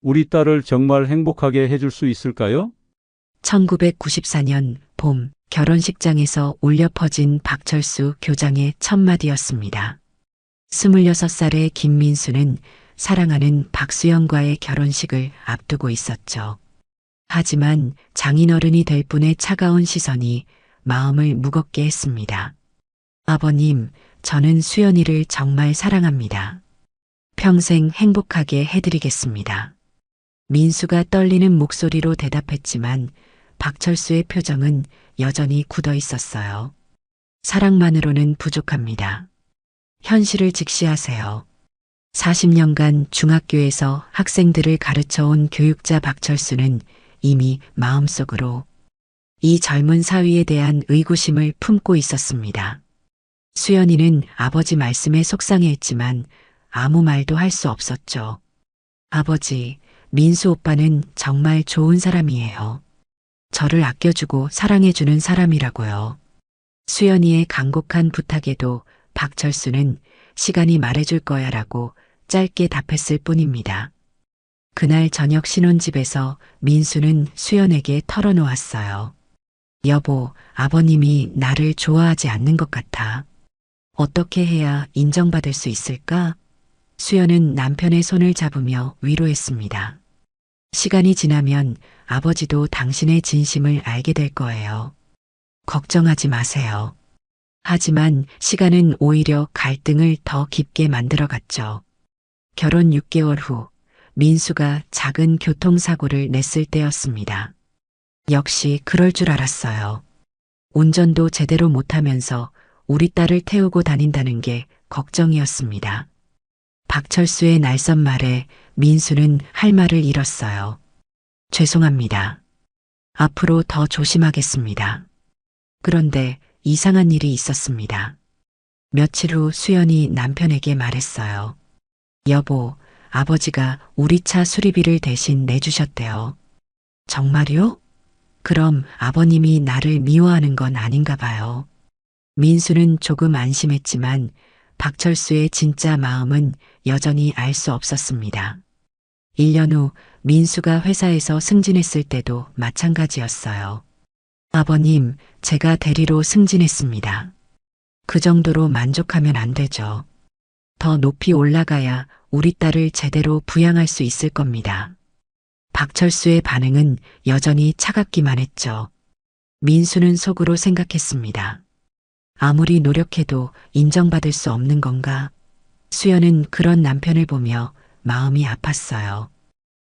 우리 딸을 정말 행복하게 해줄 수 있을까요? 1994년 봄 결혼식장에서 울려 퍼진 박철수 교장의 첫마디였습니다. 26살의 김민수는 사랑하는 박수영과의 결혼식을 앞두고 있었죠. 하지만 장인어른이 될 분의 차가운 시선이 마음을 무겁게 했습니다. 아버님, 저는 수연이를 정말 사랑합니다. 평생 행복하게 해드리겠습니다. 민수가 떨리는 목소리로 대답했지만 박철수의 표정은 여전히 굳어 있었어요. 사랑만으로는 부족합니다. 현실을 직시하세요. 40년간 중학교에서 학생들을 가르쳐온 교육자 박철수는 이미 마음속으로 이 젊은 사위에 대한 의구심을 품고 있었습니다. 수연이는 아버지 말씀에 속상해했지만 아무 말도 할 수 없었죠. 아버지, 민수 오빠는 정말 좋은 사람이에요. 저를 아껴주고 사랑해주는 사람이라고요. 수연이의 간곡한 부탁에도 박철수는 시간이 말해줄 거야 라고 짧게 답했을 뿐입니다. 그날 저녁 신혼집에서 민수는 수연에게 털어놓았어요. 여보, 아버님이 나를 좋아하지 않는 것 같아. 어떻게 해야 인정받을 수 있을까? 수연은 남편의 손을 잡으며 위로했습니다. 시간이 지나면 아버지도 당신의 진심을 알게 될 거예요. 걱정하지 마세요. 하지만 시간은 오히려 갈등을 더 깊게 만들어갔죠. 결혼 6개월 후 민수가 작은 교통사고를 냈을 때였습니다. 역시 그럴 줄 알았어요. 운전도 제대로 못하면서 우리 딸을 태우고 다닌다는 게 걱정이었습니다. 박철수의 날선 말에 민수는 할 말을 잃었어요. 죄송합니다. 앞으로 더 조심하겠습니다. 그런데 이상한 일이 있었습니다. 며칠 후 수연이 남편에게 말했어요. 여보, 아버지가 우리 차 수리비를 대신 내주셨대요. 정말요? 그럼 아버님이 나를 미워하는 건 아닌가 봐요. 민수는 조금 안심했지만 박철수의 진짜 마음은 여전히 알 수 없었습니다. 1년 후 민수가 회사에서 승진했을 때도 마찬가지였어요. 아버님, 제가 대리로 승진했습니다. 그 정도로 만족하면 안 되죠. 더 높이 올라가야 우리 딸을 제대로 부양할 수 있을 겁니다. 박철수의 반응은 여전히 차갑기만 했죠. 민수는 속으로 생각했습니다. 아무리 노력해도 인정받을 수 없는 건가? 수연은 그런 남편을 보며 마음이 아팠어요.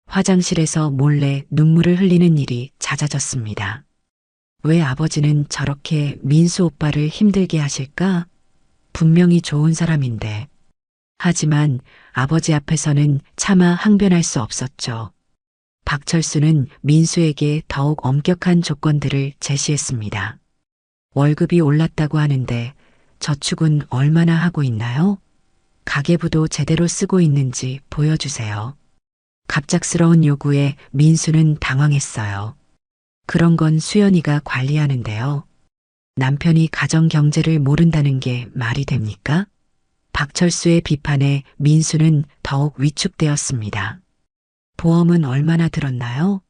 화장실에서 몰래 눈물을 흘리는 일이 잦아졌습니다. 왜 아버지는 저렇게 민수 오빠를 힘들게 하실까? 분명히 좋은 사람인데. 하지만 아버지 앞에서는 차마 항변할 수 없었죠. 박철수는 민수에게 더욱 엄격한 조건들을 제시했습니다. 월급이 올랐다고 하는데 저축은 얼마나 하고 있나요? 가계부도 제대로 쓰고 있는지 보여주세요. 갑작스러운 요구에 민수는 당황했어요. 그런 건 수연이가 관리하는데요. 남편이 가정 경제를 모른다는 게 말이 됩니까? 박철수의 비판에 민수는 더욱 위축되었습니다. 보험은 얼마나 들었나요?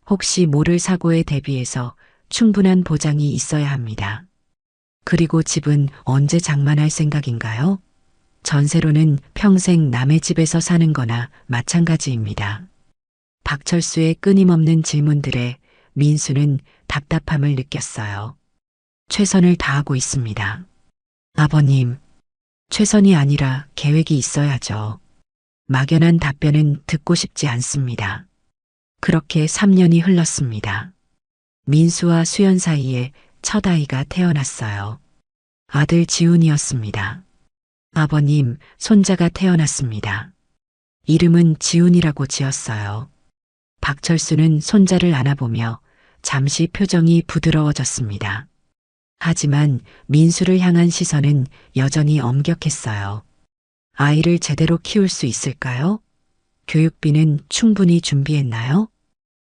혹시 모를 사고에 대비해서 충분한 보장이 있어야 합니다. 그리고 집은 언제 장만할 생각인가요? 전세로는 평생 남의 집에서 사는 거나 마찬가지입니다. 박철수의 끊임없는 질문들에 민수는 답답함을 느꼈어요. 최선을 다하고 있습니다. 아버님, 최선이 아니라 계획이 있어야죠. 막연한 답변은 듣고 싶지 않습니다. 그렇게 3년이 흘렀습니다. 민수와 수연 사이에 첫 아이가 태어났어요. 아들 지훈이었습니다. 아버님, 손자가 태어났습니다. 이름은 지훈이라고 지었어요. 박철수는 손자를 안아보며 잠시 표정이 부드러워졌습니다. 하지만 민수를 향한 시선은 여전히 엄격했어요. 아이를 제대로 키울 수 있을까요? 교육비는 충분히 준비했나요?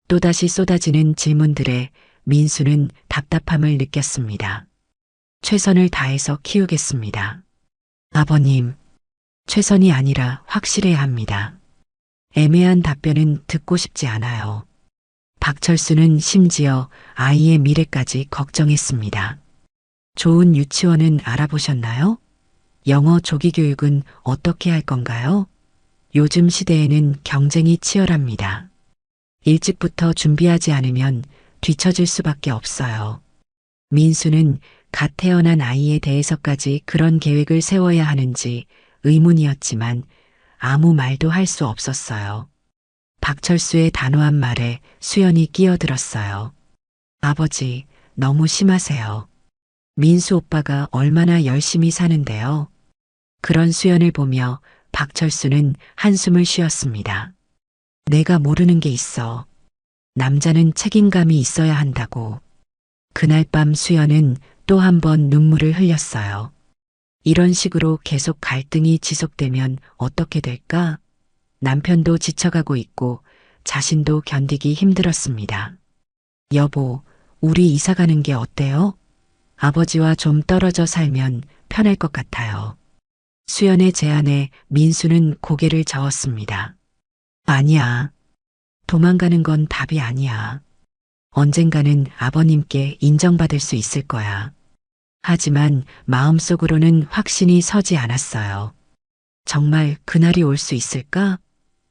또다시 쏟아지는 질문들에 민수는 답답함을 느꼈습니다. 최선을 다해서 키우겠습니다. 아버님, 최선이 아니라 확실해야 합니다. 애매한 답변은 듣고 싶지 않아요. 박철수는 심지어 아이의 미래까지 걱정했습니다. 좋은 유치원은 알아보셨나요? 영어 조기 교육은 어떻게 할 건가요? 요즘 시대에는 경쟁이 치열합니다. 일찍부터 준비하지 않으면 뒤처질 수밖에 없어요. 민수는 갓 태어난 아이에 대해서까지 그런 계획을 세워야 하는지 의문이었지만 아무 말도 할 수 없었어요. 박철수의 단호한 말에 수연이 끼어들었어요. 아버지, 너무 심하세요. 민수 오빠가 얼마나 열심히 사는데요. 그런 수연을 보며 박철수는 한숨을 쉬었습니다. 내가 모르는 게 있어. 남자는 책임감이 있어야 한다고. 그날 밤 수연은 또 한 번 눈물을 흘렸어요. 이런 식으로 계속 갈등이 지속되면 어떻게 될까? 남편도 지쳐가고 있고 자신도 견디기 힘들었습니다. 여보, 우리 이사 가는 게 어때요? 아버지와 좀 떨어져 살면 편할 것 같아요. 수연의 제안에 민수는 고개를 저었습니다. 아니야. 도망가는 건 답이 아니야. 언젠가는 아버님께 인정받을 수 있을 거야. 하지만 마음속으로는 확신이 서지 않았어요. 정말 그날이 올 수 있을까?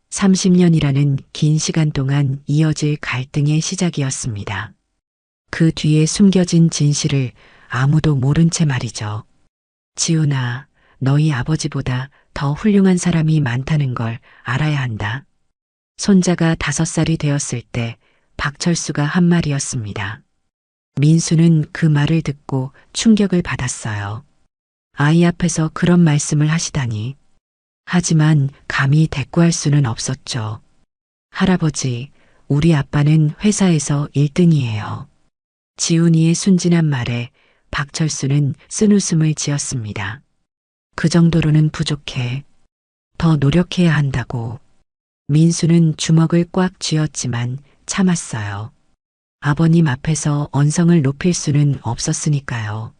30년이라는 긴 시간 동안 이어질 갈등의 시작이었습니다. 그 뒤에 숨겨진 진실을 아무도 모른 채 말이죠. 지훈아, 너희 아버지보다 더 훌륭한 사람이 많다는 걸 알아야 한다. 손자가 5살이 되었을 때 박철수가 한 말이었습니다. 민수는 그 말을 듣고 충격을 받았어요. 아이 앞에서 그런 말씀을 하시다니. 하지만 감히 대꾸할 수는 없었죠. 할아버지, 우리 아빠는 회사에서 1등이에요. 지훈이의 순진한 말에 박철수는 쓴웃음을 지었습니다. 그 정도로는 부족해. 더 노력해야 한다고. 민수는 주먹을 꽉 쥐었지만 참았어요. 아버님 앞에서 언성을 높일 수는 없었으니까요.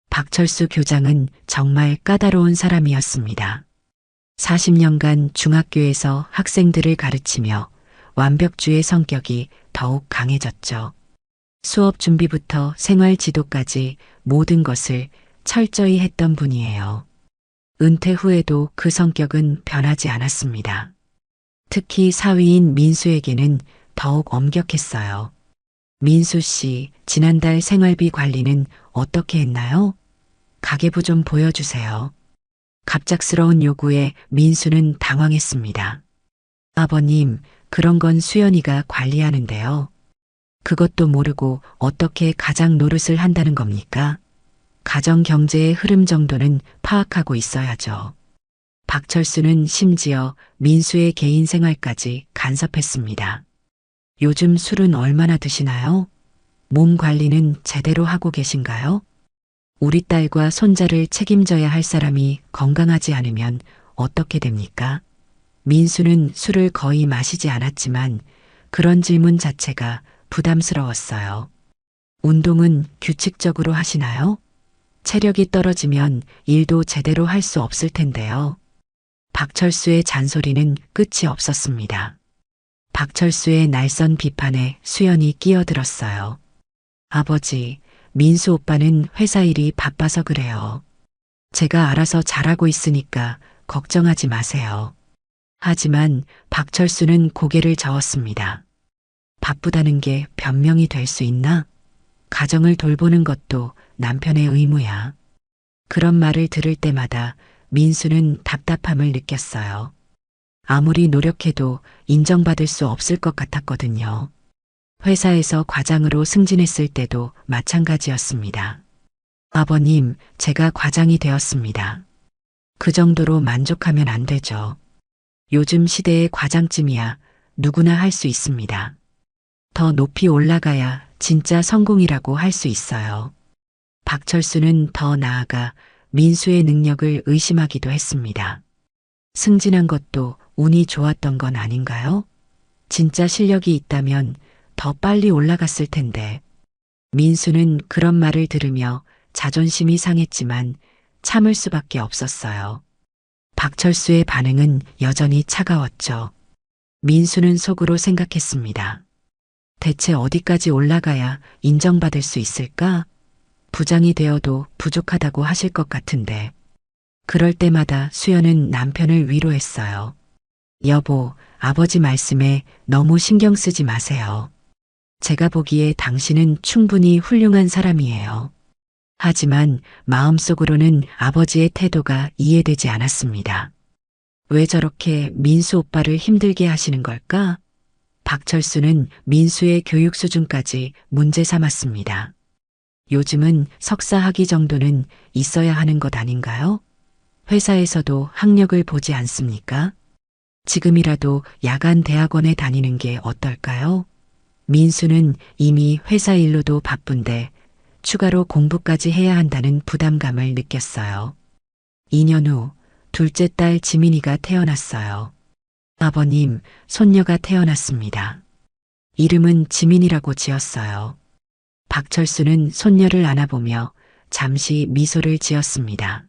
박철수 교장은 정말 까다로운 사람이었습니다. 40년간 중학교에서 학생들을 가르치며 완벽주의 성격이 더욱 강해졌죠. 수업 준비부터 생활 지도까지 모든 것을 철저히 했던 분이에요. 은퇴 후에도 그 성격은 변하지 않았습니다. 특히 사위인 민수에게는 더욱 엄격했어요. 민수 씨, 지난달 생활비 관리는 어떻게 했나요? 가계부 좀 보여주세요. 갑작스러운 요구에 민수는 당황했습니다. 아버님, 그런 건 수연이가 관리하는데요. 그것도 모르고 어떻게 가장 노릇을 한다는 겁니까? 가정 경제의 흐름 정도는 파악하고 있어야죠. 박철수는 심지어 민수의 개인 생활까지 간섭했습니다. 요즘 술은 얼마나 드시나요? 몸 관리는 제대로 하고 계신가요? 우리 딸과 손자를 책임져야 할 사람이 건강하지 않으면 어떻게 됩니까? 민수는 술을 거의 마시지 않았지만 그런 질문 자체가 부담스러웠어요. 운동은 규칙적으로 하시나요? 체력이 떨어지면 일도 제대로 할 수 없을 텐데요. 박철수의 잔소리는 끝이 없었습니다. 박철수의 날선 비판에 수연이 끼어들었어요. 아버지, 민수 오빠는 회사 일이 바빠서 그래요. 제가 알아서 잘하고 있으니까 걱정하지 마세요. 하지만 박철수는 고개를 저었습니다. 바쁘다는 게 변명이 될 수 있나? 가정을 돌보는 것도 남편의 의무야. 그런 말을 들을 때마다 민수는 답답함을 느꼈어요. 아무리 노력해도 인정받을 수 없을 것 같았거든요. 회사에서 과장으로 승진했을 때도 마찬가지였습니다. 아버님, 제가 과장이 되었습니다. 그 정도로 만족하면 안 되죠. 요즘 시대의 과장쯤이야 누구나 할 수 있습니다. 더 높이 올라가야 진짜 성공이라고 할 수 있어요. 박철수는 더 나아가 민수의 능력을 의심하기도 했습니다. 승진한 것도 운이 좋았던 건 아닌가요? 진짜 실력이 있다면 더 빨리 올라갔을 텐데. 민수는 그런 말을 들으며 자존심이 상했지만 참을 수밖에 없었어요. 박철수의 반응은 여전히 차가웠죠. 민수는 속으로 생각했습니다. 대체 어디까지 올라가야 인정받을 수 있을까? 부장이 되어도 부족하다고 하실 것 같은데. 그럴 때마다 수연은 남편을 위로했어요. 여보, 아버지 말씀에 너무 신경 쓰지 마세요. 제가 보기에 당신은 충분히 훌륭한 사람이에요. 하지만 마음속으로는 아버지의 태도가 이해되지 않았습니다. 왜 저렇게 민수 오빠를 힘들게 하시는 걸까? 박철수는 민수의 교육 수준까지 문제 삼았습니다. 요즘은 석사 학위 정도는 있어야 하는 것 아닌가요? 회사에서도 학력을 보지 않습니까? 지금이라도 야간 대학원에 다니는 게 어떨까요? 민수는 이미 회사 일로도 바쁜데 추가로 공부까지 해야 한다는 부담감을 느꼈어요. 2년 후 둘째 딸 지민이가 태어났어요. 아버님, 손녀가 태어났습니다. 이름은 지민이라고 지었어요. 박철수는 손녀를 안아보며 잠시 미소를 지었습니다.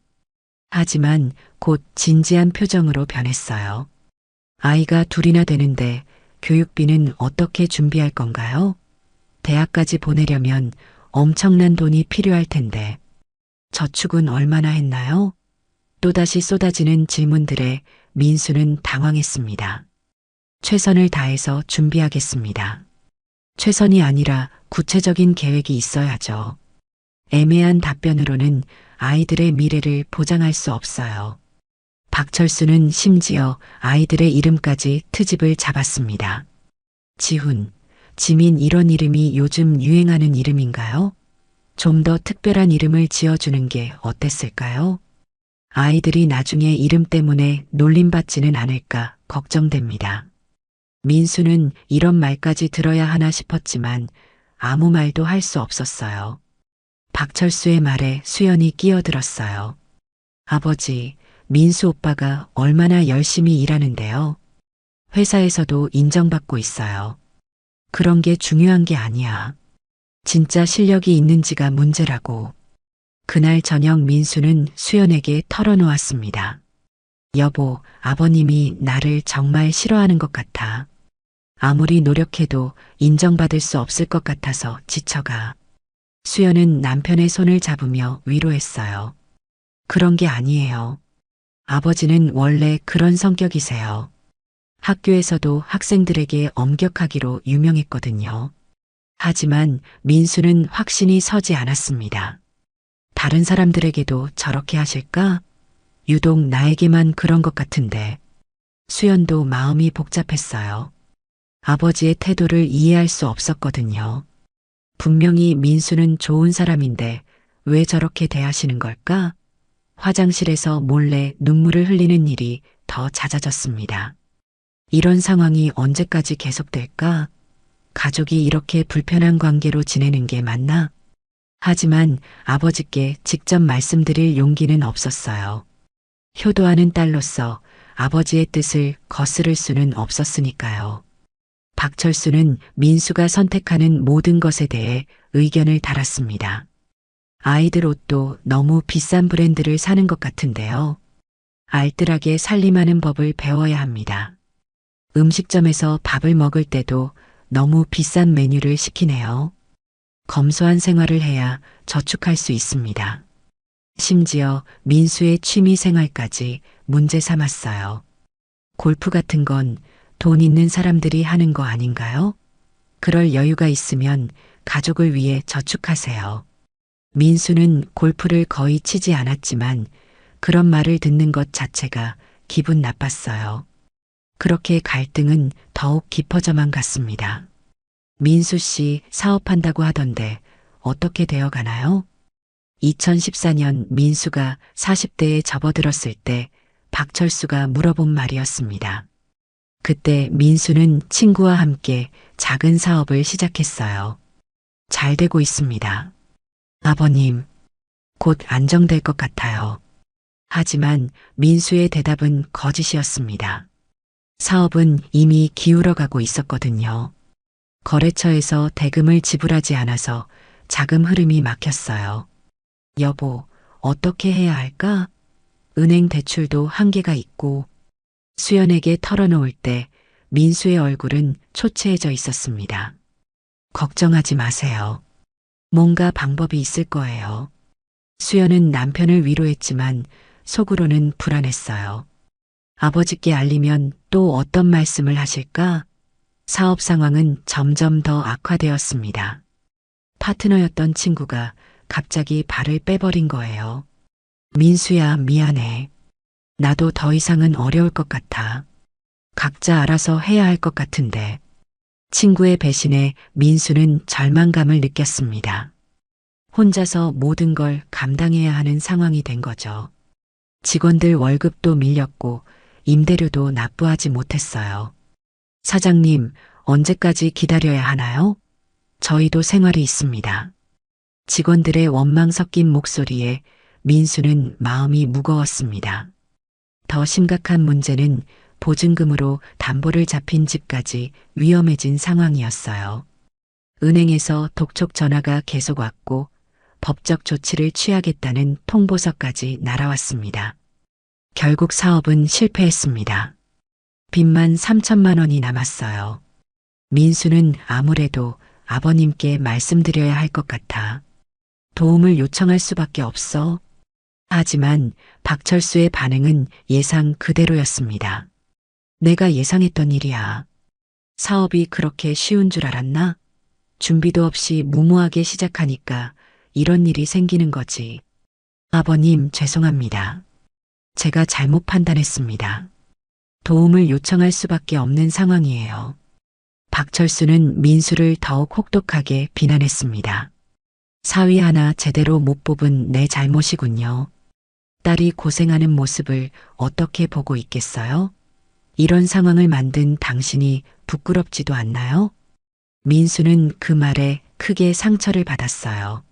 하지만 곧 진지한 표정으로 변했어요. 아이가 둘이나 되는데 교육비는 어떻게 준비할 건가요? 대학까지 보내려면 엄청난 돈이 필요할 텐데 저축은 얼마나 했나요? 또다시 쏟아지는 질문들에 민수는 당황했습니다. 최선을 다해서 준비하겠습니다. 최선이 아니라 구체적인 계획이 있어야죠. 애매한 답변으로는 아이들의 미래를 보장할 수 없어요. 박철수는 심지어 아이들의 이름까지 트집을 잡았습니다. 지훈, 지민 이런 이름이 요즘 유행하는 이름인가요? 좀 더 특별한 이름을 지어주는 게 어땠을까요? 아이들이 나중에 이름 때문에 놀림받지는 않을까 걱정됩니다. 민수는 이런 말까지 들어야 하나 싶었지만 아무 말도 할 수 없었어요. 박철수의 말에 수연이 끼어들었어요. 아버지, 민수 오빠가 얼마나 열심히 일하는데요. 회사에서도 인정받고 있어요. 그런 게 중요한 게 아니야. 진짜 실력이 있는지가 문제라고. 그날 저녁 민수는 수연에게 털어놓았습니다. 여보, 아버님이 나를 정말 싫어하는 것 같아. 아무리 노력해도 인정받을 수 없을 것 같아서 지쳐가. 수연은 남편의 손을 잡으며 위로했어요. 그런 게 아니에요. 아버지는 원래 그런 성격이세요. 학교에서도 학생들에게 엄격하기로 유명했거든요. 하지만 민수는 확신이 서지 않았습니다. 다른 사람들에게도 저렇게 하실까? 유독 나에게만 그런 것 같은데. 수연도 마음이 복잡했어요. 아버지의 태도를 이해할 수 없었거든요. 분명히 민수는 좋은 사람인데 왜 저렇게 대하시는 걸까? 화장실에서 몰래 눈물을 흘리는 일이 더 잦아졌습니다. 이런 상황이 언제까지 계속될까? 가족이 이렇게 불편한 관계로 지내는 게 맞나? 하지만 아버지께 직접 말씀드릴 용기는 없었어요. 효도하는 딸로서 아버지의 뜻을 거스를 수는 없었으니까요. 박철수는 민수가 선택하는 모든 것에 대해 의견을 달았습니다. 아이들 옷도 너무 비싼 브랜드를 사는 것 같은데요. 알뜰하게 살림하는 법을 배워야 합니다. 음식점에서 밥을 먹을 때도 너무 비싼 메뉴를 시키네요. 검소한 생활을 해야 저축할 수 있습니다. 심지어 민수의 취미 생활까지 문제 삼았어요. 골프 같은 건 돈 있는 사람들이 하는 거 아닌가요? 그럴 여유가 있으면 가족을 위해 저축하세요. 민수는 골프를 거의 치지 않았지만 그런 말을 듣는 것 자체가 기분 나빴어요. 그렇게 갈등은 더욱 깊어져만 갔습니다. 민수 씨 사업한다고 하던데 어떻게 되어 가나요? 2014년 민수가 40대에 접어들었을 때 박철수가 물어본 말이었습니다. 그때 민수는 친구와 함께 작은 사업을 시작했어요. 잘 되고 있습니다. 아버님, 곧 안정될 것 같아요. 하지만 민수의 대답은 거짓이었습니다. 사업은 이미 기울어가고 있었거든요. 거래처에서 대금을 지불하지 않아서 자금 흐름이 막혔어요. 여보, 어떻게 해야 할까? 은행 대출도 한계가 있고 수연에게 털어놓을 때 민수의 얼굴은 초췌해져 있었습니다. 걱정하지 마세요. 뭔가 방법이 있을 거예요. 수연은 남편을 위로했지만 속으로는 불안했어요. 아버지께 알리면 또 어떤 말씀을 하실까? 사업 상황은 점점 더 악화되었습니다. 파트너였던 친구가 갑자기 발을 빼버린 거예요. 민수야, 미안해. 나도 더 이상은 어려울 것 같아. 각자 알아서 해야 할 것 같은데. 친구의 배신에 민수는 절망감을 느꼈습니다. 혼자서 모든 걸 감당해야 하는 상황이 된 거죠. 직원들 월급도 밀렸고 임대료도 납부하지 못했어요. 사장님, 언제까지 기다려야 하나요? 저희도 생활이 있습니다. 직원들의 원망 섞인 목소리에 민수는 마음이 무거웠습니다. 더 심각한 문제는 보증금으로 담보를 잡힌 집까지 위험해진 상황이었어요. 은행에서 독촉 전화가 계속 왔고 법적 조치를 취하겠다는 통보서까지 날아왔습니다. 결국 사업은 실패했습니다. 빚만 3천만 원이 남았어요. 민수는 아무래도 아버님께 말씀드려야 할 것 같아. 도움을 요청할 수밖에 없어. 하지만 박철수의 반응은 예상 그대로였습니다. 내가 예상했던 일이야. 사업이 그렇게 쉬운 줄 알았나? 준비도 없이 무모하게 시작하니까 이런 일이 생기는 거지. 아버님, 죄송합니다. 제가 잘못 판단했습니다. 도움을 요청할 수밖에 없는 상황이에요. 박철수는 민수를 더욱 혹독하게 비난했습니다. 사위 하나 제대로 못 뽑은 내 잘못이군요. 딸이 고생하는 모습을 어떻게 보고 있겠어요? 이런 상황을 만든 당신이 부끄럽지도 않나요? 민수는 그 말에 크게 상처를 받았어요.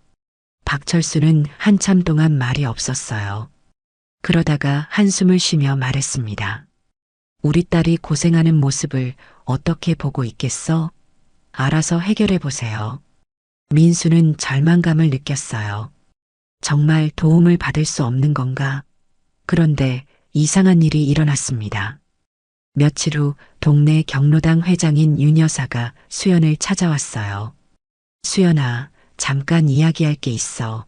박철수는 한참 동안 말이 없었어요. 그러다가 한숨을 쉬며 말했습니다. 우리 딸이 고생하는 모습을 어떻게 보고 있겠어? 알아서 해결해 보세요. 민수는 절망감을 느꼈어요. 정말 도움을 받을 수 없는 건가? 그런데 이상한 일이 일어났습니다. 며칠 후 동네 경로당 회장인 윤 여사가 수연을 찾아왔어요. 수연아, 잠깐 이야기할 게 있어.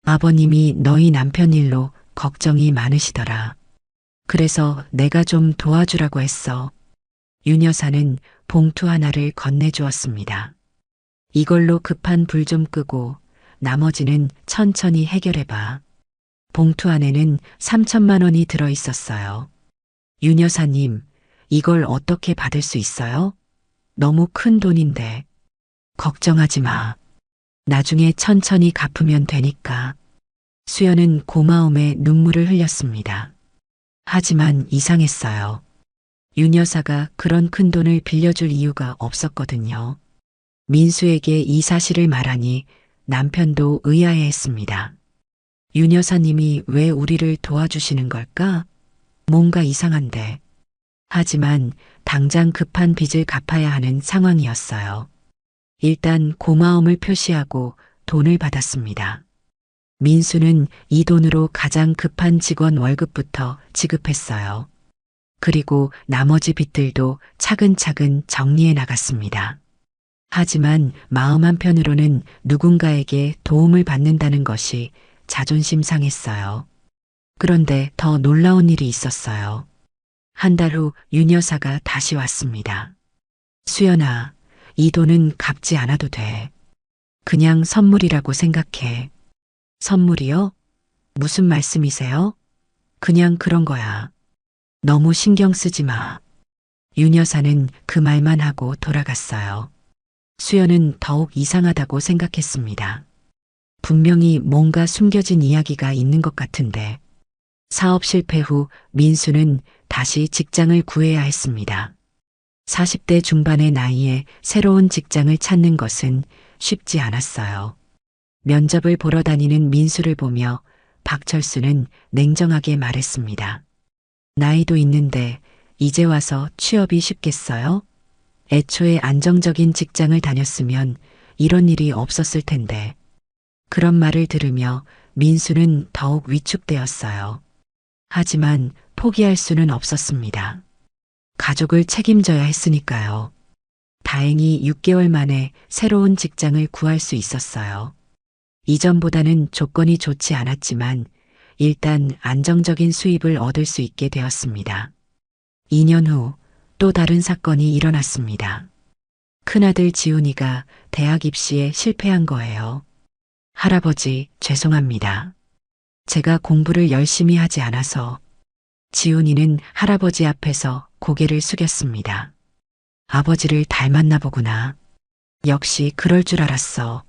아버님이 너희 남편 일로 걱정이 많으시더라. 그래서 내가 좀 도와주라고 했어. 윤 여사는 봉투 하나를 건네주었습니다. 이걸로 급한 불 좀 끄고 나머지는 천천히 해결해봐. 봉투 안에는 3천만 원이 들어 있었어요. 윤 여사님, 이걸 어떻게 받을 수 있어요? 너무 큰 돈인데. 걱정하지 마. 나중에 천천히 갚으면 되니까. 수연은 고마움에 눈물을 흘렸습니다. 하지만 이상했어요. 윤 여사가 그런 큰 돈을 빌려줄 이유가 없었거든요. 민수에게 이 사실을 말하니 남편도 의아해했습니다. 윤 여사님이 왜 우리를 도와주시는 걸까? 뭔가 이상한데. 하지만 당장 급한 빚을 갚아야 하는 상황이었어요. 일단 고마움을 표시하고 돈을 받았습니다. 민수는 이 돈으로 가장 급한 직원 월급부터 지급했어요. 그리고 나머지 빚들도 차근차근 정리해 나갔습니다. 하지만 마음 한편으로는 누군가에게 도움을 받는다는 것이 자존심 상했어요. 그런데 더 놀라운 일이 있었어요. 한 달 후 윤 여사가 다시 왔습니다. 수연아, 이 돈은 갚지 않아도 돼. 그냥 선물이라고 생각해. 선물이요? 무슨 말씀이세요? 그냥 그런 거야. 너무 신경 쓰지 마. 윤 여사는 그 말만 하고 돌아갔어요. 수연은 더욱 이상하다고 생각했습니다. 분명히 뭔가 숨겨진 이야기가 있는 것 같은데. 사업 실패 후 민수는 다시 직장을 구해야 했습니다. 40대 중반의 나이에 새로운 직장을 찾는 것은 쉽지 않았어요. 면접을 보러 다니는 민수를 보며 박철수는 냉정하게 말했습니다. 나이도 있는데 이제 와서 취업이 쉽겠어요? 애초에 안정적인 직장을 다녔으면 이런 일이 없었을 텐데. 그런 말을 들으며 민수는 더욱 위축되었어요. 하지만 포기할 수는 없었습니다. 가족을 책임져야 했으니까요. 다행히 6개월 만에 새로운 직장을 구할 수 있었어요. 이전보다는 조건이 좋지 않았지만 일단 안정적인 수입을 얻을 수 있게 되었습니다. 2년 후 또 다른 사건이 일어났습니다. 큰아들 지훈이가 대학 입시에 실패한 거예요. 할아버지, 죄송합니다. 제가 공부를 열심히 하지 않아서. 지훈이는 할아버지 앞에서 고개를 숙였습니다. 아버지를 닮았나 보구나. 역시 그럴 줄 알았어.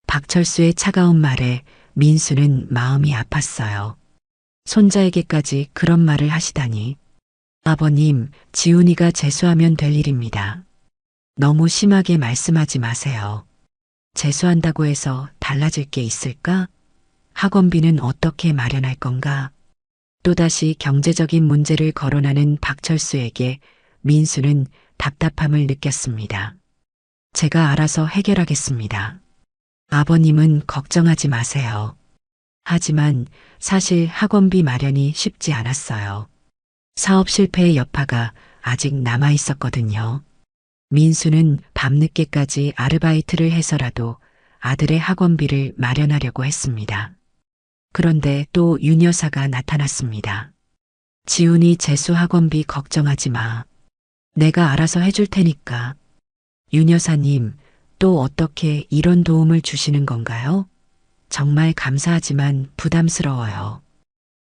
박철수의 차가운 말에 민수는 마음이 아팠어요. 손자에게까지 그런 말을 하시다니. 아버님, 지훈이가 재수하면 될 일입니다. 너무 심하게 말씀하지 마세요. 재수한다고 해서 달라질 게 있을까? 학원비는 어떻게 마련할 건가? 또다시 경제적인 문제를 거론하는 박철수에게 민수는 답답함을 느꼈습니다. 제가 알아서 해결하겠습니다. 아버님은 걱정하지 마세요. 하지만 사실 학원비 마련이 쉽지 않았어요. 사업 실패의 여파가 아직 남아 있었거든요. 민수는 밤늦게까지 아르바이트를 해서라도 아들의 학원비를 마련하려고 했습니다. 그런데 또 윤 여사가 나타났습니다. 지훈이 재수 학원비 걱정하지 마. 내가 알아서 해줄 테니까. 윤 여사님, 또 어떻게 이런 도움을 주시는 건가요? 정말 감사하지만 부담스러워요.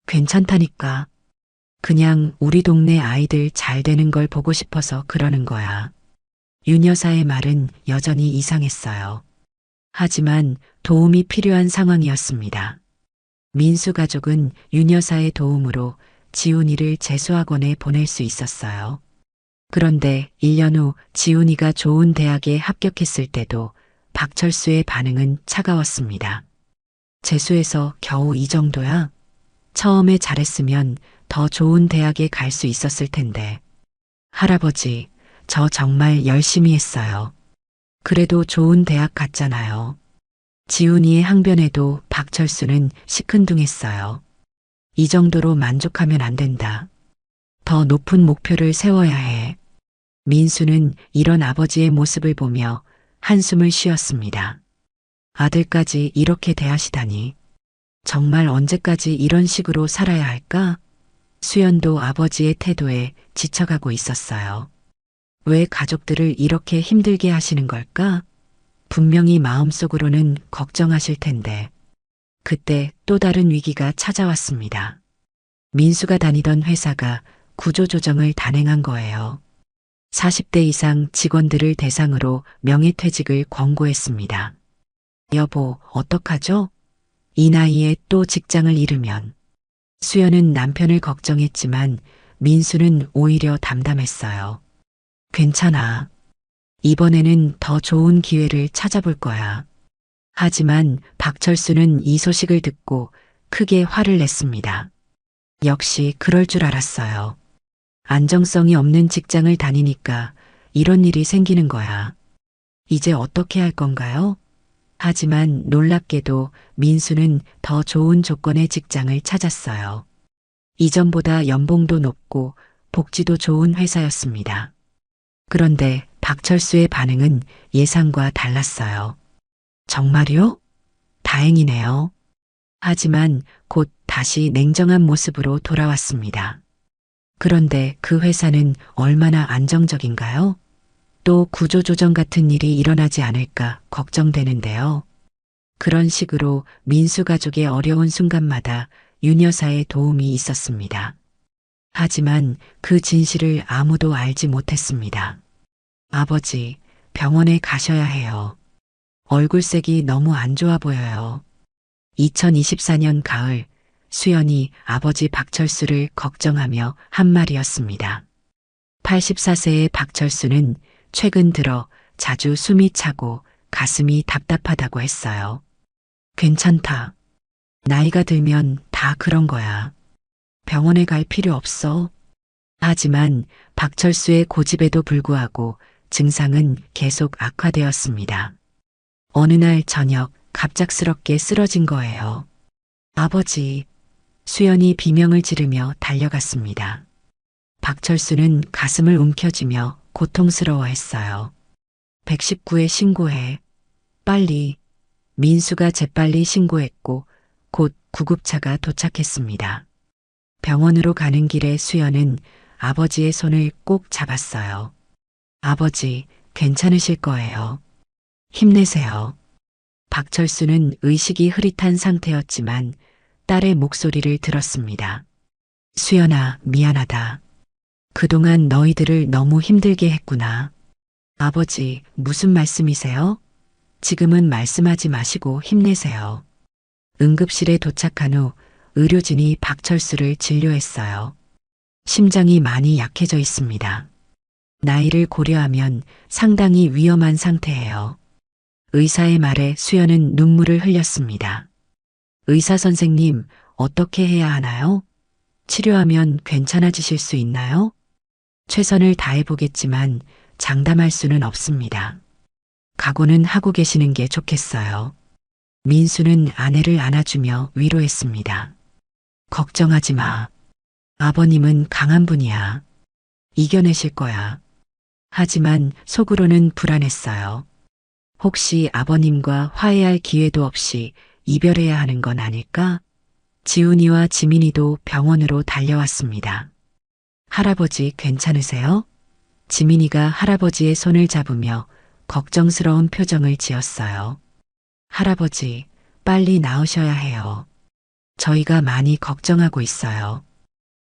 괜찮다니까. 그냥 우리 동네 아이들 잘 되는 걸 보고 싶어서 그러는 거야. 윤 여사의 말은 여전히 이상했어요. 하지만 도움이 필요한 상황이었습니다. 민수 가족은 윤 여사의 도움으로 지훈이를 재수학원에 보낼 수 있었어요. 그런데 1년 후 지훈이가 좋은 대학에 합격했을 때도 박철수의 반응은 차가웠습니다. 재수해서 겨우 이 정도야? 처음에 잘했으면 더 좋은 대학에 갈 수 있었을 텐데. 할아버지, 저 정말 열심히 했어요. 그래도 좋은 대학 갔잖아요. 지훈이의 항변에도 박철수는 시큰둥했어요. 이 정도로 만족하면 안 된다. 더 높은 목표를 세워야 해. 민수는 이런 아버지의 모습을 보며 한숨을 쉬었습니다. 아들까지 이렇게 대하시다니. 정말 언제까지 이런 식으로 살아야 할까? 수연도 아버지의 태도에 지쳐가고 있었어요. 왜 가족들을 이렇게 힘들게 하시는 걸까? 분명히 마음속으로는 걱정하실 텐데. 그때 또 다른 위기가 찾아왔습니다. 민수가 다니던 회사가 구조조정을 단행한 거예요. 40대 이상 직원들을 대상으로 명예퇴직을 권고했습니다. 여보, 어떡하죠? 이 나이에 또 직장을 잃으면. 수연은 남편을 걱정했지만 민수는 오히려 담담했어요. 괜찮아. 이번에는 더 좋은 기회를 찾아볼 거야. 하지만 박철수는 이 소식을 듣고 크게 화를 냈습니다. 역시 그럴 줄 알았어요. 안정성이 없는 직장을 다니니까 이런 일이 생기는 거야. 이제 어떻게 할 건가요? 하지만 놀랍게도 민수는 더 좋은 조건의 직장을 찾았어요. 이전보다 연봉도 높고 복지도 좋은 회사였습니다. 그런데 박철수의 반응은 예상과 달랐어요. 정말요? 다행이네요. 하지만 곧 다시 냉정한 모습으로 돌아왔습니다. 그런데 그 회사는 얼마나 안정적인가요? 또 구조조정 같은 일이 일어나지 않을까 걱정되는데요. 그런 식으로 민수 가족의 어려운 순간마다 윤 여사의 도움이 있었습니다. 하지만 그 진실을 아무도 알지 못했습니다. 아버지, 병원에 가셔야 해요. 얼굴색이 너무 안 좋아 보여요. 2024년 가을, 수연이 아버지 박철수를 걱정하며 한 말이었습니다. 84세의 박철수는 최근 들어 자주 숨이 차고 가슴이 답답하다고 했어요. 괜찮다. 나이가 들면 다 그런 거야. 병원에 갈 필요 없어. 하지만 박철수의 고집에도 불구하고 증상은 계속 악화되었습니다. 어느 날 저녁 갑작스럽게 쓰러진 거예요. 아버지, 수연이 비명을 지르며 달려갔습니다. 박철수는 가슴을 움켜쥐며 고통스러워했어요. 119에 신고해. 빨리. 민수가 재빨리 신고했고 곧 구급차가 도착했습니다. 병원으로 가는 길에 수연은 아버지의 손을 꼭 잡았어요. 아버지, 괜찮으실 거예요. 힘내세요. 박철수는 의식이 흐릿한 상태였지만 딸의 목소리를 들었습니다. 수연아, 미안하다. 그동안 너희들을 너무 힘들게 했구나. 아버지, 무슨 말씀이세요? 지금은 말씀하지 마시고 힘내세요. 응급실에 도착한 후 의료진이 박철수를 진료했어요. 심장이 많이 약해져 있습니다. 나이를 고려하면 상당히 위험한 상태예요. 의사의 말에 수연은 눈물을 흘렸습니다. 의사 선생님, 어떻게 해야 하나요? 치료하면 괜찮아지실 수 있나요? 최선을 다해보겠지만 장담할 수는 없습니다. 각오는 하고 계시는 게 좋겠어요. 민수는 아내를 안아주며 위로했습니다. 걱정하지 마. 아버님은 강한 분이야. 이겨내실 거야. 하지만 속으로는 불안했어요. 혹시 아버님과 화해할 기회도 없이 이별해야 하는 건 아닐까? 지훈이와 지민이도 병원으로 달려왔습니다. 할아버지 괜찮으세요? 지민이가 할아버지의 손을 잡으며 걱정스러운 표정을 지었어요. 할아버지, 빨리 나으셔야 해요. 저희가 많이 걱정하고 있어요.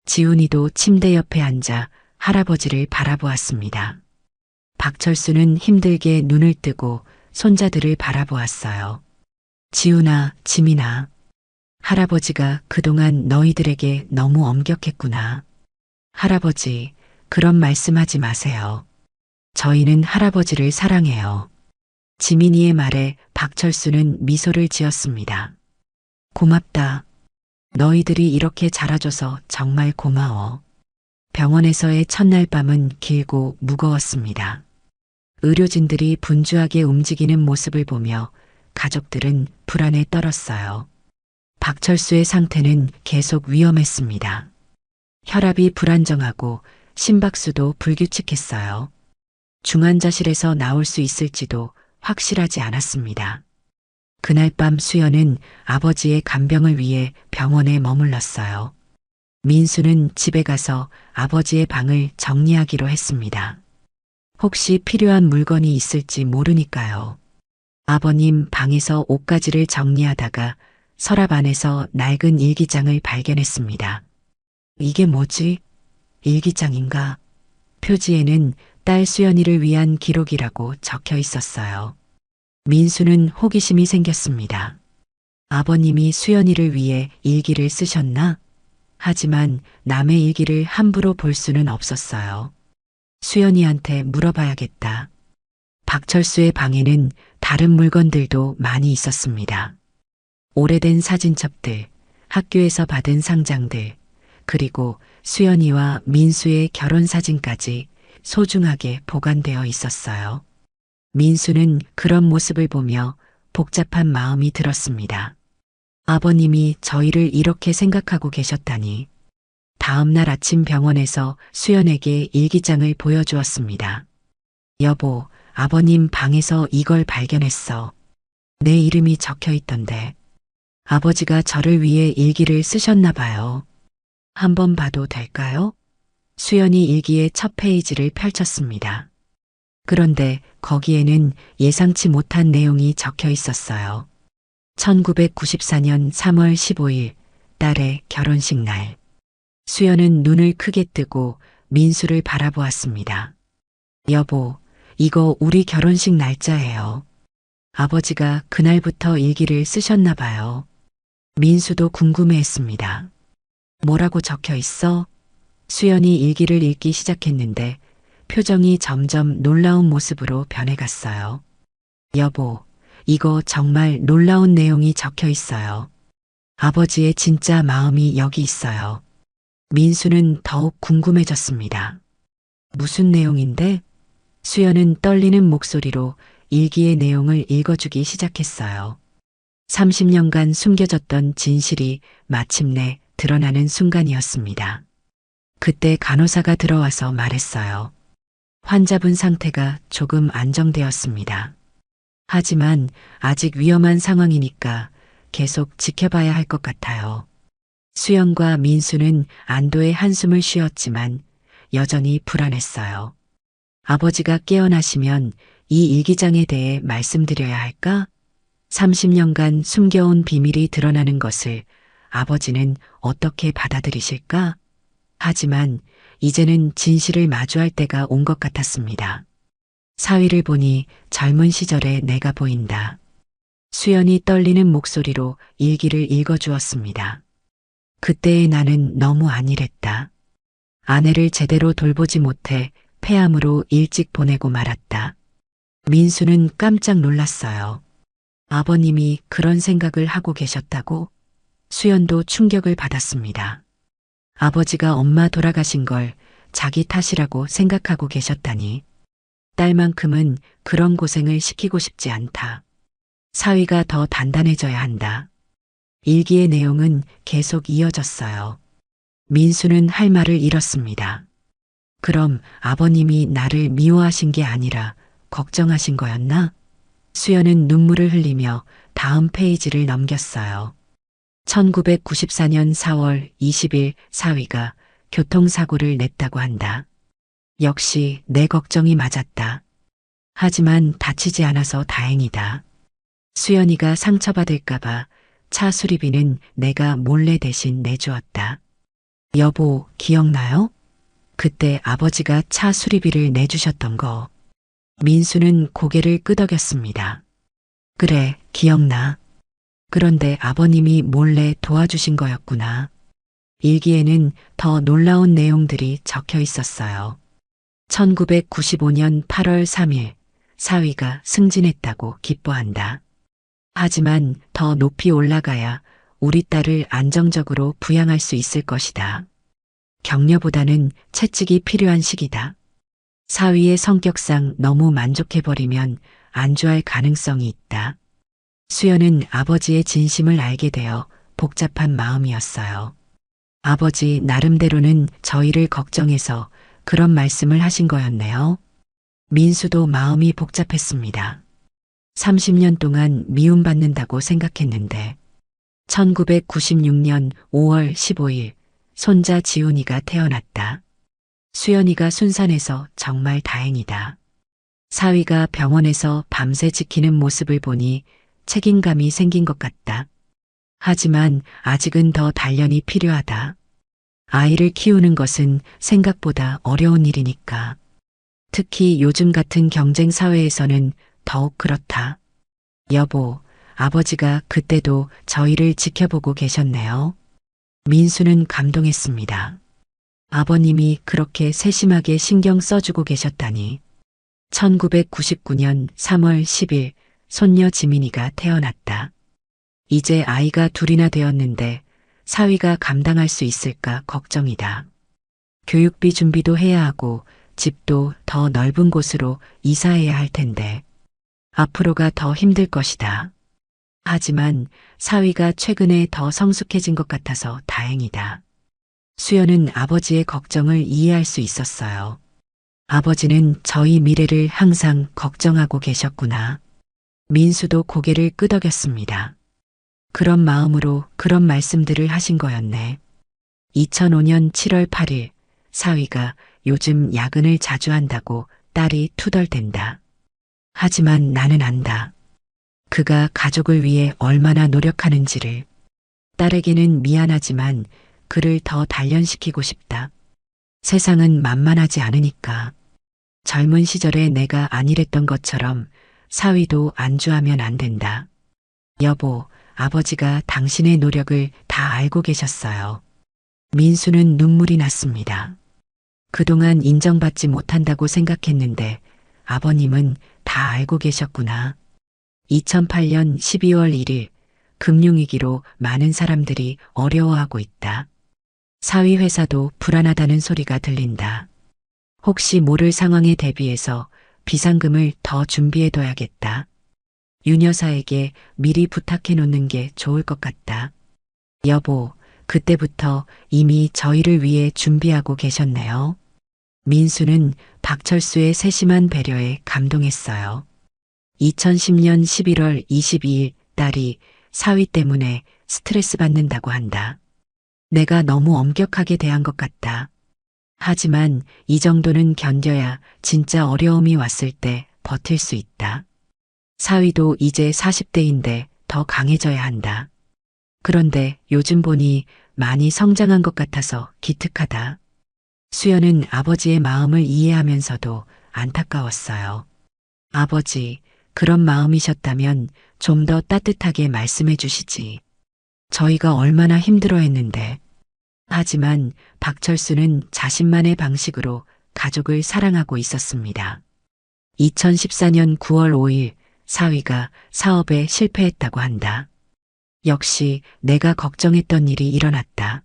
지훈이도 침대 옆에 앉아 할아버지를 바라보았습니다. 박철수는 힘들게 눈을 뜨고 손자들을 바라보았어요. 지훈아, 지민아. 할아버지가 그동안 너희들에게 너무 엄격했구나. 할아버지, 그런 말씀하지 마세요. 저희는 할아버지를 사랑해요. 지민이의 말에 박철수는 미소를 지었습니다. 고맙다. 너희들이 이렇게 자라줘서 정말 고마워. 병원에서의 첫날 밤은 길고 무거웠습니다. 의료진들이 분주하게 움직이는 모습을 보며 가족들은 불안에 떨었어요. 박철수의 상태는 계속 위험했습니다. 혈압이 불안정하고 심박수도 불규칙했어요. 중환자실에서 나올 수 있을지도 확실하지 않았습니다. 그날 밤 수연은 아버지의 간병을 위해 병원에 머물렀어요. 민수는 집에 가서 아버지의 방을 정리하기로 했습니다. 혹시 필요한 물건이 있을지 모르니까요. 아버님 방에서 옷가지를 정리하다가 서랍 안에서 낡은 일기장을 발견했습니다. 이게 뭐지? 일기장인가? 표지에는 딸 수연이를 위한 기록이라고 적혀 있었어요. 민수는 호기심이 생겼습니다. 아버님이 수연이를 위해 일기를 쓰셨나? 하지만 남의 일기를 함부로 볼 수는 없었어요. 수연이한테 물어봐야겠다. 박철수의 방에는 다른 물건들도 많이 있었습니다. 오래된 사진첩들, 학교에서 받은 상장들, 그리고 수연이와 민수의 결혼 사진까지 소중하게 보관되어 있었어요. 민수는 그런 모습을 보며 복잡한 마음이 들었습니다. 아버님이 저희를 이렇게 생각하고 계셨다니. 다음 날 아침 병원에서 수연에게 일기장을 보여주었습니다. 여보, 아버님 방에서 이걸 발견했어. 내 이름이 적혀 있던데. 아버지가 저를 위해 일기를 쓰셨나 봐요. 한번 봐도 될까요? 수연이 일기의 첫 페이지를 펼쳤습니다. 그런데 거기에는 예상치 못한 내용이 적혀 있었어요. 1994년 3월 15일 딸의 결혼식 날. 수연은 눈을 크게 뜨고 민수를 바라보았습니다. 여보, 이거 우리 결혼식 날짜예요. 아버지가 그날부터 일기를 쓰셨나 봐요. 민수도 궁금해했습니다. 뭐라고 적혀 있어? 수연이 일기를 읽기 시작했는데 표정이 점점 놀라운 모습으로 변해갔어요. 여보, 이거 정말 놀라운 내용이 적혀 있어요. 아버지의 진짜 마음이 여기 있어요. 민수는 더욱 궁금해졌습니다. 무슨 내용인데? 수연은 떨리는 목소리로 일기의 내용을 읽어주기 시작했어요. 30년간 숨겨졌던 진실이 마침내 드러나는 순간이었습니다. 그때 간호사가 들어와서 말했어요. 환자분 상태가 조금 안정되었습니다. 하지만 아직 위험한 상황이니까 계속 지켜봐야 할 것 같아요. 수연과 민수는 안도의 한숨을 쉬었지만 여전히 불안했어요. 아버지가 깨어나시면 이 일기장에 대해 말씀드려야 할까? 30년간 숨겨온 비밀이 드러나는 것을 아버지는 어떻게 받아들이실까? 하지만 이제는 진실을 마주할 때가 온 것 같았습니다. 사위를 보니 젊은 시절의 내가 보인다. 수연이 떨리는 목소리로 일기를 읽어주었습니다. 그때의 나는 너무 안일했다. 아내를 제대로 돌보지 못해 폐암으로 일찍 보내고 말았다. 민수는 깜짝 놀랐어요. 아버님이 그런 생각을 하고 계셨다고? 수연도 충격을 받았습니다. 아버지가 엄마 돌아가신 걸 자기 탓이라고 생각하고 계셨다니. 딸만큼은 그런 고생을 시키고 싶지 않다. 사위가 더 단단해져야 한다. 일기의 내용은 계속 이어졌어요. 민수는 할 말을 잃었습니다. 그럼 아버님이 나를 미워하신 게 아니라 걱정하신 거였나? 수연은 눈물을 흘리며 다음 페이지를 넘겼어요. 1994년 4월 20일 사위가 교통사고를 냈다고 한다. 역시 내 걱정이 맞았다. 하지만 다치지 않아서 다행이다. 수연이가 상처받을까봐 차 수리비는 내가 몰래 대신 내주었다. 여보, 기억나요? 그때 아버지가 차 수리비를 내주셨던 거. 민수는 고개를 끄덕였습니다. 그래, 기억나. 그런데 아버님이 몰래 도와주신 거였구나. 일기에는 더 놀라운 내용들이 적혀 있었어요. 1995년 8월 3일 사위가 승진했다고 기뻐한다. 하지만 더 높이 올라가야 우리 딸을 안정적으로 부양할 수 있을 것이다. 격려보다는 채찍이 필요한 시기다. 사위의 성격상 너무 만족해버리면 안주할 가능성이 있다. 수연은 아버지의 진심을 알게 되어 복잡한 마음이었어요. 아버지 나름대로는 저희를 걱정해서 그런 말씀을 하신 거였네요. 민수도 마음이 복잡했습니다. 30년 동안 미움받는다고 생각했는데 1996년 5월 15일 손자 지훈이가 태어났다. 수연이가 순산해서 정말 다행이다. 사위가 병원에서 밤새 지키는 모습을 보니 책임감이 생긴 것 같다. 하지만 아직은 더 단련이 필요하다. 아이를 키우는 것은 생각보다 어려운 일이니까. 특히 요즘 같은 경쟁 사회에서는 더욱 그렇다. 여보, 아버지가 그때도 저희를 지켜보고 계셨네요. 민수는 감동했습니다. 아버님이 그렇게 세심하게 신경 써주고 계셨다니. 1999년 3월 10일 손녀 지민이가 태어났다. 이제 아이가 둘이나 되었는데 사위가 감당할 수 있을까 걱정이다. 교육비 준비도 해야 하고 집도 더 넓은 곳으로 이사해야 할 텐데 앞으로가 더 힘들 것이다. 하지만 사위가 최근에 더 성숙해진 것 같아서 다행이다. 수연은 아버지의 걱정을 이해할 수 있었어요. 아버지는 저희 미래를 항상 걱정하고 계셨구나. 민수도 고개를 끄덕였습니다. 그런 마음으로 그런 말씀들을 하신 거였네. 2005년 7월 8일 사위가 요즘 야근을 자주 한다고 딸이 투덜댄다. 하지만 나는 안다. 그가 가족을 위해 얼마나 노력하는지를. 딸에게는 미안하지만 그를 더 단련시키고 싶다. 세상은 만만하지 않으니까. 젊은 시절에 내가 안일했던 것처럼 사위도 안주하면 안 된다. 여보, 아버지가 당신의 노력을 다 알고 계셨어요. 민수는 눈물이 났습니다. 그동안 인정받지 못한다고 생각했는데 아버님은 다 알고 계셨구나. 2008년 12월 1일 금융위기로 많은 사람들이 어려워하고 있다. 사위 회사도 불안하다는 소리가 들린다. 혹시 모를 상황에 대비해서 비상금을 더 준비해둬야겠다. 윤 여사에게 미리 부탁해 놓는 게 좋을 것 같다. 여보, 그때부터 이미 저희를 위해 준비하고 계셨네요. 민수는 박철수의 세심한 배려에 감동했어요. 2010년 11월 22일 딸이 사위 때문에 스트레스 받는다고 한다. 내가 너무 엄격하게 대한 것 같다. 하지만 이 정도는 견뎌야 진짜 어려움이 왔을 때 버틸 수 있다. 사위도 이제 40대인데 더 강해져야 한다. 그런데 요즘 보니 많이 성장한 것 같아서 기특하다. 수연은 아버지의 마음을 이해하면서도 안타까웠어요. 아버지, 그런 마음이셨다면 좀 더 따뜻하게 말씀해 주시지. 저희가 얼마나 힘들어 했는데. 하지만 박철수는 자신만의 방식으로 가족을 사랑하고 있었습니다. 2014년 9월 5일 사위가 사업에 실패했다고 한다. 역시 내가 걱정했던 일이 일어났다.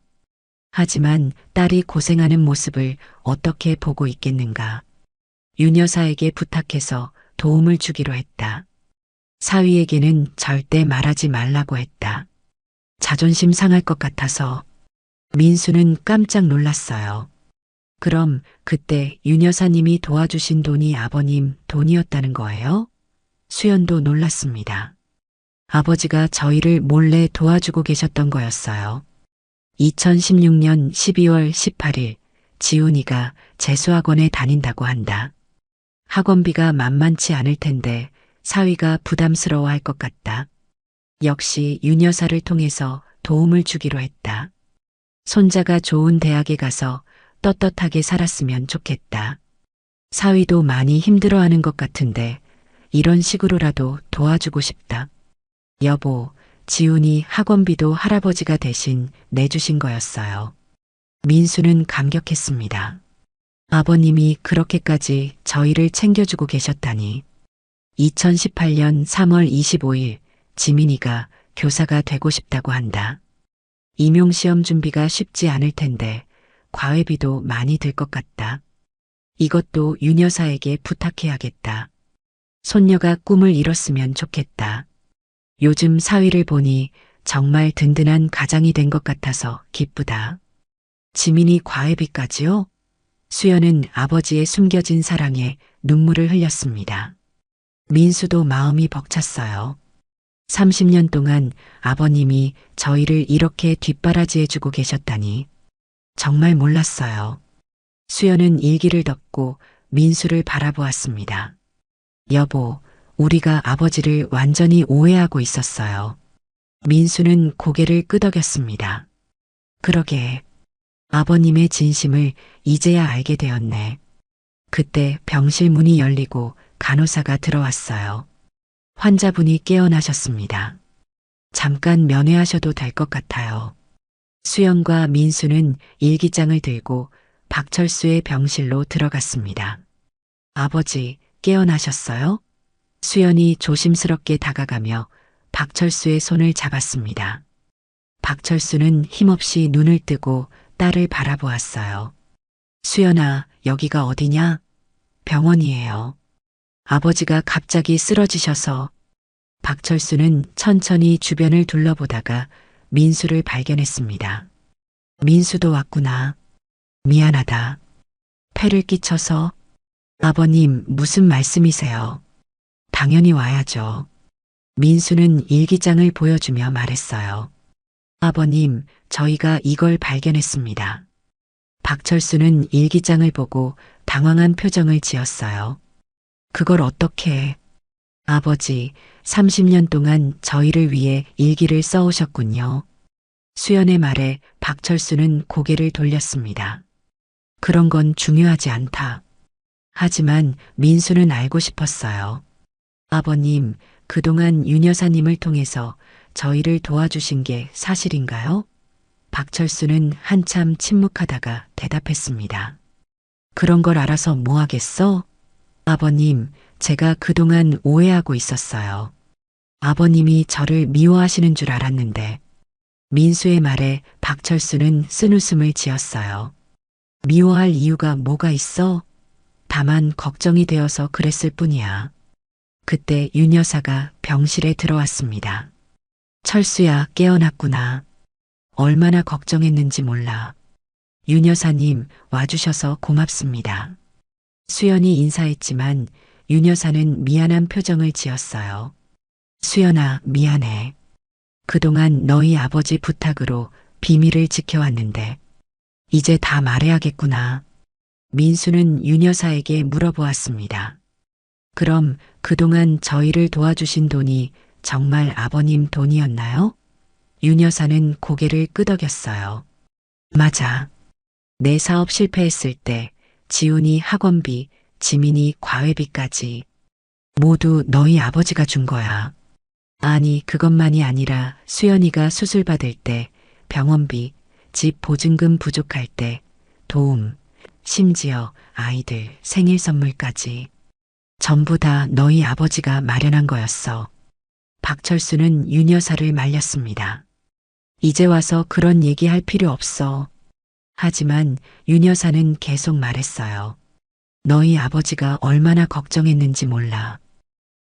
하지만 딸이 고생하는 모습을 어떻게 보고 있겠는가. 윤 여사에게 부탁해서 도움을 주기로 했다. 사위에게는 절대 말하지 말라고 했다. 자존심 상할 것 같아서. 민수는 깜짝 놀랐어요. 그럼 그때 윤 여사님이 도와주신 돈이 아버님 돈이었다는 거예요? 수연도 놀랐습니다. 아버지가 저희를 몰래 도와주고 계셨던 거였어요. 2016년 12월 18일 지훈이가 재수학원에 다닌다고 한다. 학원비가 만만치 않을 텐데 사위가 부담스러워할 것 같다. 역시 윤 여사를 통해서 도움을 주기로 했다. 손자가 좋은 대학에 가서 떳떳하게 살았으면 좋겠다. 사위도 많이 힘들어하는 것 같은데 이런 식으로라도 도와주고 싶다. 여보, 지훈이 학원비도 할아버지가 대신 내주신 거였어요. 민수는 감격했습니다. 아버님이 그렇게까지 저희를 챙겨주고 계셨다니. 2018년 3월 25일 지민이가 교사가 되고 싶다고 한다. 임용시험 준비가 쉽지 않을 텐데 과외비도 많이 들 것 같다. 이것도 윤 여사에게 부탁해야겠다. 손녀가 꿈을 이뤘으면 좋겠다. 요즘 사위를 보니 정말 든든한 가장이 된 것 같아서 기쁘다. 지민이 과외비까지요? 수연은 아버지의 숨겨진 사랑에 눈물을 흘렸습니다. 민수도 마음이 벅찼어요. 30년 동안 아버님이 저희를 이렇게 뒷바라지해주고 계셨다니 정말 몰랐어요. 수연은 일기를 덮고 민수를 바라보았습니다. 여보, 우리가 아버지를 완전히 오해하고 있었어요. 민수는 고개를 끄덕였습니다. 그러게, 아버님의 진심을 이제야 알게 되었네. 그때 병실 문이 열리고 간호사가 들어왔어요. 환자분이 깨어나셨습니다. 잠깐 면회하셔도 될 것 같아요. 수연과 민수는 일기장을 들고 박철수의 병실로 들어갔습니다. 아버지, 깨어나셨어요? 수연이 조심스럽게 다가가며 박철수의 손을 잡았습니다. 박철수는 힘없이 눈을 뜨고 딸을 바라보았어요. 수연아, 여기가 어디냐? 병원이에요. 아버지가 갑자기 쓰러지셔서. 박철수는 천천히 주변을 둘러보다가 민수를 발견했습니다. 민수도 왔구나. 미안하다. 폐를 끼쳐서. 아버님, 무슨 말씀이세요? 당연히 와야죠. 민수는 일기장을 보여주며 말했어요. 아버님, 저희가 이걸 발견했습니다. 박철수는 일기장을 보고 당황한 표정을 지었어요. 그걸 어떻게 해? 아버지, 30년 동안 저희를 위해 일기를 써오셨군요. 수연의 말에 박철수는 고개를 돌렸습니다. 그런 건 중요하지 않다. 하지만 민수는 알고 싶었어요. 아버님, 그동안 윤 여사님을 통해서 저희를 도와주신 게 사실인가요? 박철수는 한참 침묵하다가 대답했습니다. 그런 걸 알아서 뭐 하겠어? 아버님, 제가 그동안 오해하고 있었어요. 아버님이 저를 미워하시는 줄 알았는데. 민수의 말에 박철수는 쓴웃음을 지었어요. 미워할 이유가 뭐가 있어? 다만 걱정이 되어서 그랬을 뿐이야. 그때 윤 여사가 병실에 들어왔습니다. 철수야, 깨어났구나. 얼마나 걱정했는지 몰라. 윤 여사님 와주셔서 고맙습니다. 수연이 인사했지만 윤 여사는 미안한 표정을 지었어요. 수연아, 미안해. 그동안 너희 아버지 부탁으로 비밀을 지켜왔는데 이제 다 말해야겠구나. 민수는 윤 여사에게 물어보았습니다. 그럼 그동안 저희를 도와주신 돈이 정말 아버님 돈이었나요? 윤 여사는 고개를 끄덕였어요. 맞아. 내 사업 실패했을 때 지훈이 학원비, 지민이 과외비까지 모두 너희 아버지가 준 거야. 아니, 그것만이 아니라 수연이가 수술 받을 때, 병원비, 집 보증금 부족할 때, 도움, 심지어 아이들 생일 선물까지 전부 다 너희 아버지가 마련한 거였어. 박철수는 윤 여사를 말렸습니다. 이제 와서 그런 얘기할 필요 없어. 하지만 윤 여사는 계속 말했어요. 너희 아버지가 얼마나 걱정했는지 몰라.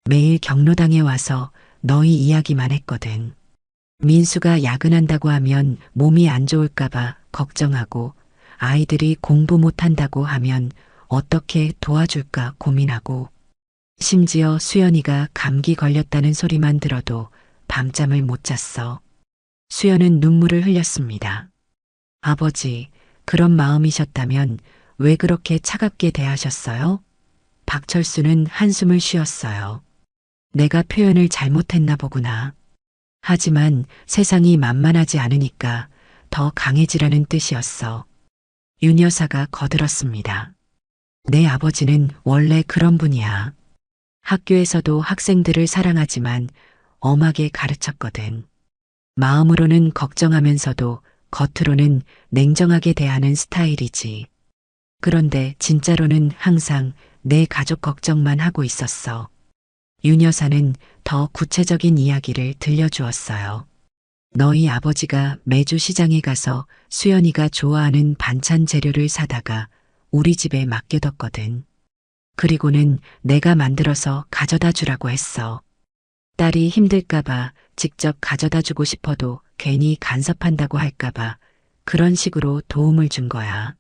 매일 경로당에 와서 너희 이야기만 했거든. 민수가 야근한다고 하면 몸이 안 좋을까봐 걱정하고 아이들이 공부 못한다고 하면 어떻게 도와줄까 고민하고 심지어 수연이가 감기 걸렸다는 소리만 들어도 밤잠을 못 잤어. 수연은 눈물을 흘렸습니다. 아버지, 그런 마음이셨다면 왜 그렇게 차갑게 대하셨어요? 박철수는 한숨을 쉬었어요. 내가 표현을 잘못했나 보구나. 하지만 세상이 만만하지 않으니까 더 강해지라는 뜻이었어. 윤 여사가 거들었습니다. 내 아버지는 원래 그런 분이야. 학교에서도 학생들을 사랑하지만 엄하게 가르쳤거든. 마음으로는 걱정하면서도 겉으로는 냉정하게 대하는 스타일이지. 그런데 진짜로는 항상 내 가족 걱정만 하고 있었어. 윤 여사는 더 구체적인 이야기를 들려주었어요. 너희 아버지가 매주 시장에 가서 수연이가 좋아하는 반찬 재료를 사다가 우리 집에 맡겨뒀거든. 그리고는 내가 만들어서 가져다 주라고 했어. 딸이 힘들까봐 직접 가져다 주고 싶어도 괜히 간섭한다고 할까봐 그런 식으로 도움을 준 거야.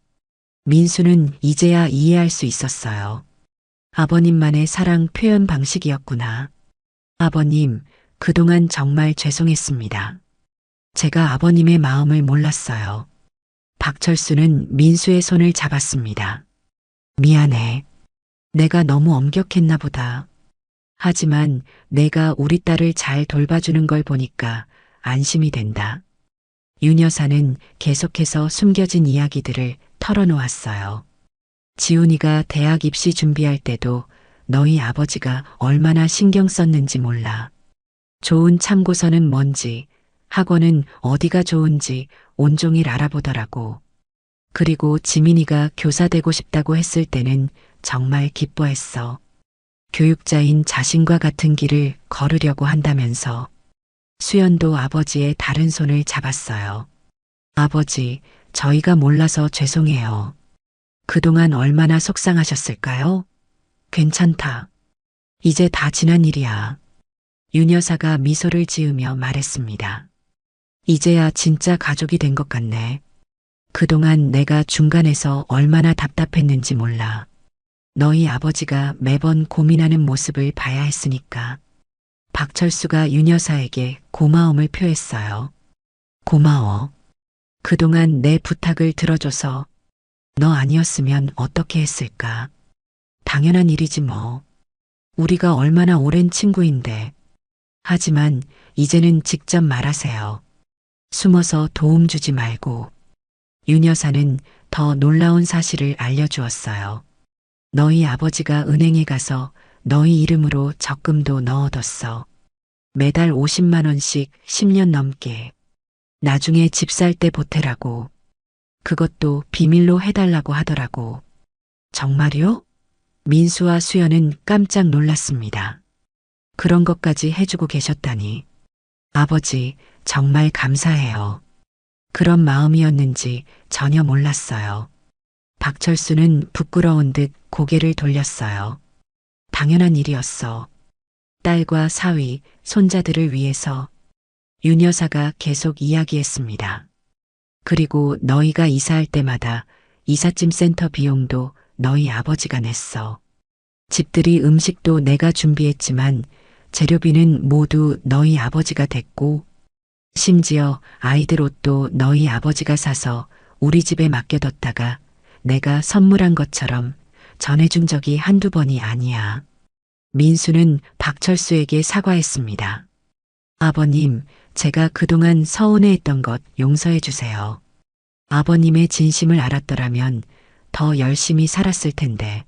민수는 이제야 이해할 수 있었어요. 아버님만의 사랑 표현 방식이었구나. 아버님, 그동안 정말 죄송했습니다. 제가 아버님의 마음을 몰랐어요. 박철수는 민수의 손을 잡았습니다. 미안해. 내가 너무 엄격했나 보다. 하지만 내가 우리 딸을 잘 돌봐주는 걸 보니까 안심이 된다. 윤 여사는 계속해서 숨겨진 이야기들을 털어놓았어요. 지훈이가 대학 입시 준비할 때도 너희 아버지가 얼마나 신경 썼는지 몰라. 좋은 참고서는 뭔지, 학원은 어디가 좋은지 온종일 알아보더라고. 그리고 지민이가 교사 되고 싶다고 했을 때는 정말 기뻐했어. 교육자인 자신과 같은 길을 걸으려고 한다면서. 수연도 아버지의 다른 손을 잡았어요. 아버지, 저희가 몰라서 죄송해요. 그동안 얼마나 속상하셨을까요? 괜찮다. 이제 다 지난 일이야. 윤 여사가 미소를 지으며 말했습니다. 이제야 진짜 가족이 된 것 같네. 그동안 내가 중간에서 얼마나 답답했는지 몰라. 너희 아버지가 매번 고민하는 모습을 봐야 했으니까. 박철수가 윤 여사에게 고마움을 표했어요. 고마워. 그동안 내 부탁을 들어줘서 너 아니었으면 어떻게 했을까? 당연한 일이지 뭐. 우리가 얼마나 오랜 친구인데. 하지만 이제는 직접 말하세요. 숨어서 도움 주지 말고. 윤 여사는 더 놀라운 사실을 알려주었어요. 너희 아버지가 은행에 가서 너희 이름으로 적금도 넣어뒀어. 매달 50만 원씩 10년 넘게. 나중에 집 살 때 보태라고. 그것도 비밀로 해달라고 하더라고. 정말요? 민수와 수연은 깜짝 놀랐습니다. 그런 것까지 해주고 계셨다니. 아버지, 정말 감사해요. 그런 마음이었는지 전혀 몰랐어요. 박철수는 부끄러운 듯 고개를 돌렸어요. 당연한 일이었어. 딸과 사위, 손자들을 위해서. 윤 여사가 계속 이야기했습니다. 그리고 너희가 이사할 때마다 이삿짐 센터 비용도 너희 아버지가 냈어. 집들이 음식도 내가 준비했지만 재료비는 모두 너희 아버지가 댔고 심지어 아이들 옷도 너희 아버지가 사서 우리 집에 맡겨뒀다가 내가 선물한 것처럼 전해준 적이 한두 번이 아니야. 민수는 박철수에게 사과했습니다. 아버님, 제가 그동안 서운해했던 것 용서해 주세요. 아버님의 진심을 알았더라면 더 열심히 살았을 텐데.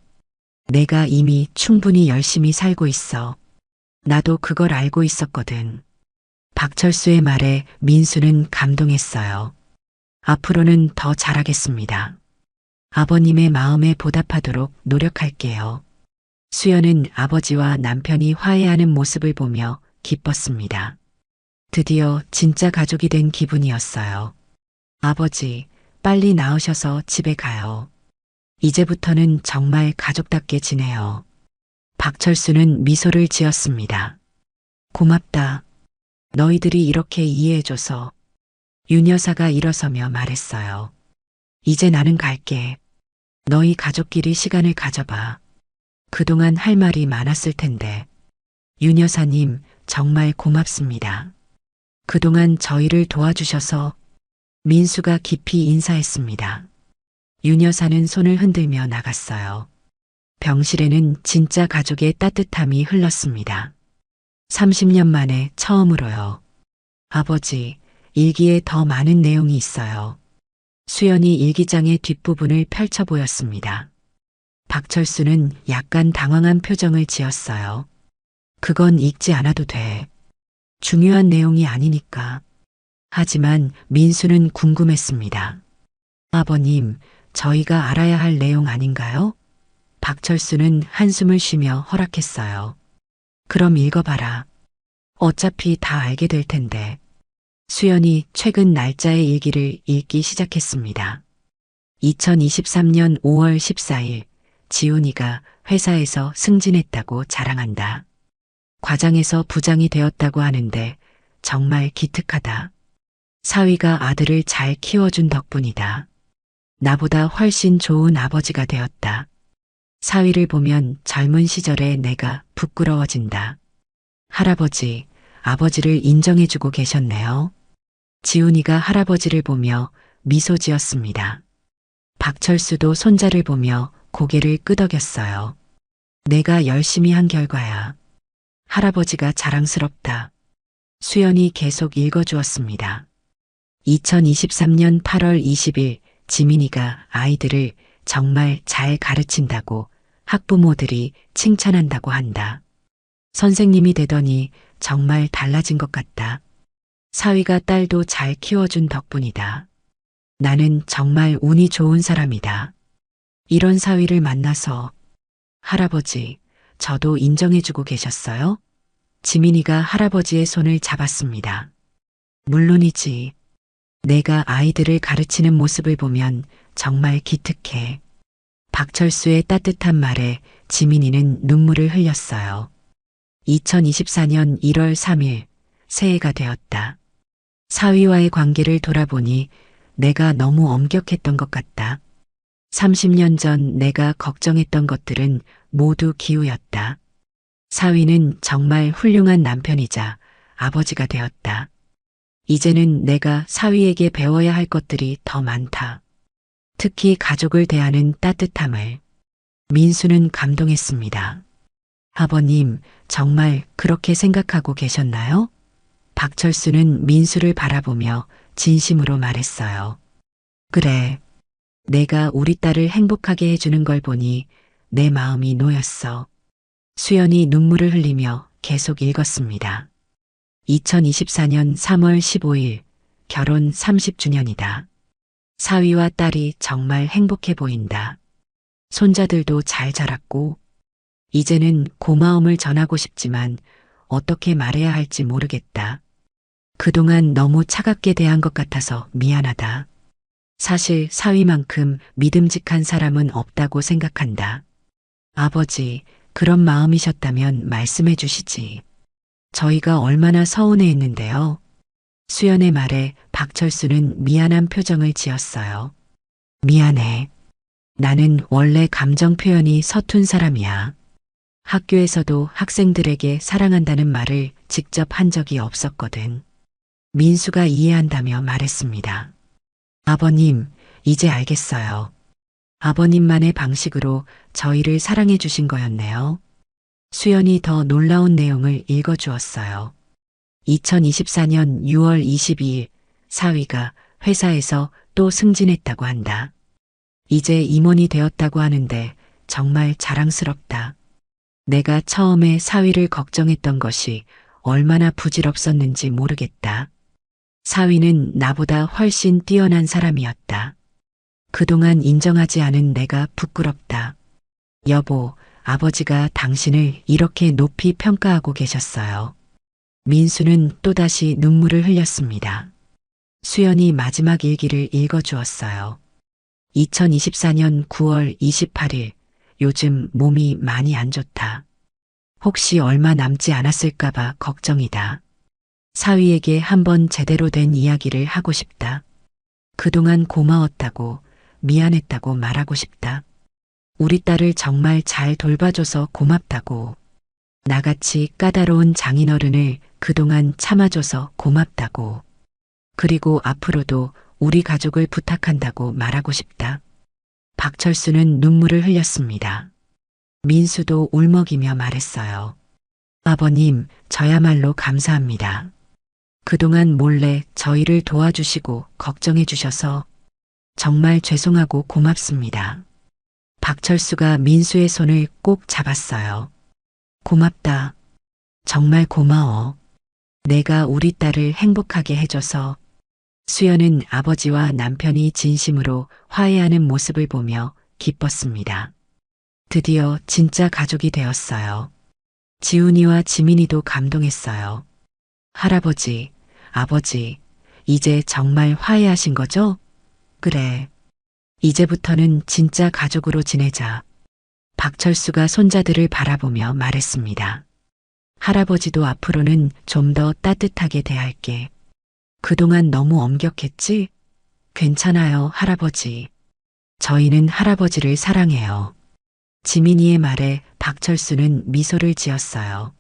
내가 이미 충분히 열심히 살고 있어. 나도 그걸 알고 있었거든. 박철수의 말에 민수는 감동했어요. 앞으로는 더 잘하겠습니다. 아버님의 마음에 보답하도록 노력할게요. 수연은 아버지와 남편이 화해하는 모습을 보며 기뻤습니다. 드디어 진짜 가족이 된 기분이었어요. 아버지, 빨리 나으셔서 집에 가요. 이제부터는 정말 가족답게 지내요. 박철수는 미소를 지었습니다. 고맙다. 너희들이 이렇게 이해해줘서. 윤 여사가 일어서며 말했어요. 이제 나는 갈게. 너희 가족끼리 시간을 가져봐. 그동안 할 말이 많았을 텐데. 윤 여사님, 정말 고맙습니다. 그동안 저희를 도와주셔서. 민수가 깊이 인사했습니다. 윤 여사는 손을 흔들며 나갔어요. 병실에는 진짜 가족의 따뜻함이 흘렀습니다. 30년 만에 처음으로요. 아버지, 일기에 더 많은 내용이 있어요. 수연이 일기장의 뒷부분을 펼쳐 보였습니다. 박철수는 약간 당황한 표정을 지었어요. 그건 읽지 않아도 돼. 중요한 내용이 아니니까. 하지만 민수는 궁금했습니다. 아버님, 저희가 알아야 할 내용 아닌가요? 박철수는 한숨을 쉬며 허락했어요. 그럼 읽어봐라. 어차피 다 알게 될 텐데. 수연이 최근 날짜의 일기를 읽기 시작했습니다. 2023년 5월 14일, 지훈이가 회사에서 승진했다고 자랑한다. 과장에서 부장이 되었다고 하는데 정말 기특하다. 사위가 아들을 잘 키워준 덕분이다. 나보다 훨씬 좋은 아버지가 되었다. 사위를 보면 젊은 시절에 내가 부끄러워진다. 할아버지, 아버지를 인정해주고 계셨네요. 지훈이가 할아버지를 보며 미소 지었습니다. 박철수도 손자를 보며 고개를 끄덕였어요. 내가 열심히 한 결과야. 할아버지가 자랑스럽다. 수연이 계속 읽어주었습니다. 2023년 8월 20일 지민이가 아이들을 정말 잘 가르친다고 학부모들이 칭찬한다고 한다. 선생님이 되더니 정말 달라진 것 같다. 사위가 딸도 잘 키워준 덕분이다. 나는 정말 운이 좋은 사람이다. 이런 사위를 만나서. 할아버지, 저도 인정해주고 계셨어요? 지민이가 할아버지의 손을 잡았습니다. 물론이지. 내가 아이들을 가르치는 모습을 보면 정말 기특해. 박철수의 따뜻한 말에 지민이는 눈물을 흘렸어요. 2024년 1월 3일, 새해가 되었다. 사위와의 관계를 돌아보니 내가 너무 엄격했던 것 같다. 30년 전 내가 걱정했던 것들은 모두 기우였다. 사위는 정말 훌륭한 남편이자 아버지가 되었다. 이제는 내가 사위에게 배워야 할 것들이 더 많다. 특히 가족을 대하는 따뜻함을. 민수는 감동했습니다. 아버님, 정말 그렇게 생각하고 계셨나요? 박철수는 민수를 바라보며 진심으로 말했어요. 그래. 내가 우리 딸을 행복하게 해주는 걸 보니 내 마음이 놓였어. 수연이 눈물을 흘리며 계속 읽었습니다. 2024년 3월 15일, 결혼 30주년이다. 사위와 딸이 정말 행복해 보인다. 손자들도 잘 자랐고, 이제는 고마움을 전하고 싶지만 어떻게 말해야 할지 모르겠다. 그동안 너무 차갑게 대한 것 같아서 미안하다. 사실 사위만큼 믿음직한 사람은 없다고 생각한다. 아버지, 그런 마음이셨다면 말씀해 주시지. 저희가 얼마나 서운해했는데요. 수연의 말에 박철수는 미안한 표정을 지었어요. 미안해. 나는 원래 감정 표현이 서툰 사람이야. 학교에서도 학생들에게 사랑한다는 말을 직접 한 적이 없었거든. 민수가 이해한다며 말했습니다. 아버님, 이제 알겠어요. 아버님만의 방식으로 저희를 사랑해 주신 거였네요. 수연이 더 놀라운 내용을 읽어주었어요. 2024년 6월 22일 사위가 회사에서 또 승진했다고 한다. 이제 임원이 되었다고 하는데 정말 자랑스럽다. 내가 처음에 사위를 걱정했던 것이 얼마나 부질없었는지 모르겠다. 사위는 나보다 훨씬 뛰어난 사람이었다. 그동안 인정하지 않은 내가 부끄럽다. 여보, 아버지가 당신을 이렇게 높이 평가하고 계셨어요. 민수는 또다시 눈물을 흘렸습니다. 수연이 마지막 일기를 읽어주었어요. 2024년 9월 28일, 요즘 몸이 많이 안 좋다. 혹시 얼마 남지 않았을까봐 걱정이다. 사위에게 한번 제대로 된 이야기를 하고 싶다. 그동안 고마웠다고, 미안했다고 말하고 싶다. 우리 딸을 정말 잘 돌봐줘서 고맙다고. 나같이 까다로운 장인어른을 그동안 참아줘서 고맙다고. 그리고 앞으로도 우리 가족을 부탁한다고 말하고 싶다. 박철수는 눈물을 흘렸습니다. 민수도 울먹이며 말했어요. 아버님, 저야말로 감사합니다. 그동안 몰래 저희를 도와주시고 걱정해 주셔서 정말 죄송하고 고맙습니다. 박철수가 민수의 손을 꼭 잡았어요. 고맙다. 정말 고마워. 내가 우리 딸을 행복하게 해줘서. 수연은 아버지와 남편이 진심으로 화해하는 모습을 보며 기뻤습니다. 드디어 진짜 가족이 되었어요. 지훈이와 지민이도 감동했어요. 할아버지, 아버지, 이제 정말 화해하신 거죠? 그래. 이제부터는 진짜 가족으로 지내자. 박철수가 손자들을 바라보며 말했습니다. 할아버지도 앞으로는 좀 더 따뜻하게 대할게. 그동안 너무 엄격했지? 괜찮아요, 할아버지. 저희는 할아버지를 사랑해요. 지민이의 말에 박철수는 미소를 지었어요.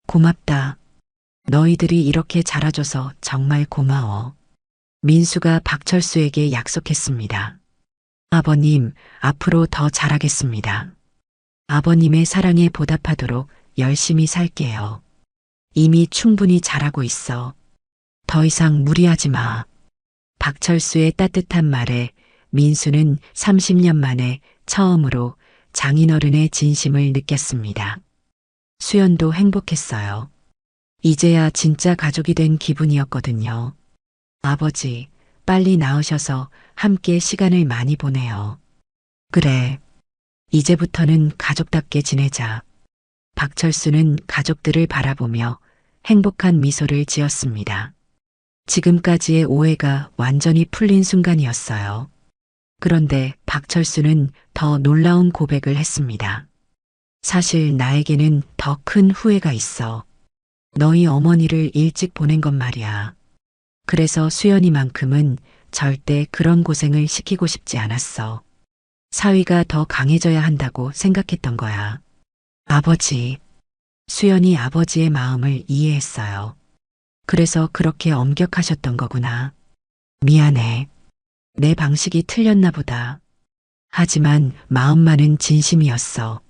고맙다. 너희들이 이렇게 자라줘서 정말 고마워. 민수가 박철수에게 약속했습니다. 아버님, 앞으로 더 잘하겠습니다. 아버님의 사랑에 보답하도록 열심히 살게요. 이미 충분히 잘하고 있어. 더 이상 무리하지 마. 박철수의 따뜻한 말에 민수는 30년 만에 처음으로 장인어른의 진심을 느꼈습니다. 수연도 행복했어요. 이제야 진짜 가족이 된 기분이었거든요. 아버지, 빨리 나으셔서 함께 시간을 많이 보내요. 그래. 이제부터는 가족답게 지내자. 박철수는 가족들을 바라보며 행복한 미소를 지었습니다. 지금까지의 오해가 완전히 풀린 순간이었어요. 그런데 박철수는 더 놀라운 고백을 했습니다. 사실 나에게는 더 큰 후회가 있어. 너희 어머니를 일찍 보낸 건 말이야. 그래서 수연이만큼은 절대 그런 고생을 시키고 싶지 않았어. 사위가 더 강해져야 한다고 생각했던 거야. 아버지. 수연이 아버지의 마음을 이해했어요. 그래서 그렇게 엄격하셨던 거구나. 미안해. 내 방식이 틀렸나 보다. 하지만 마음만은 진심이었어.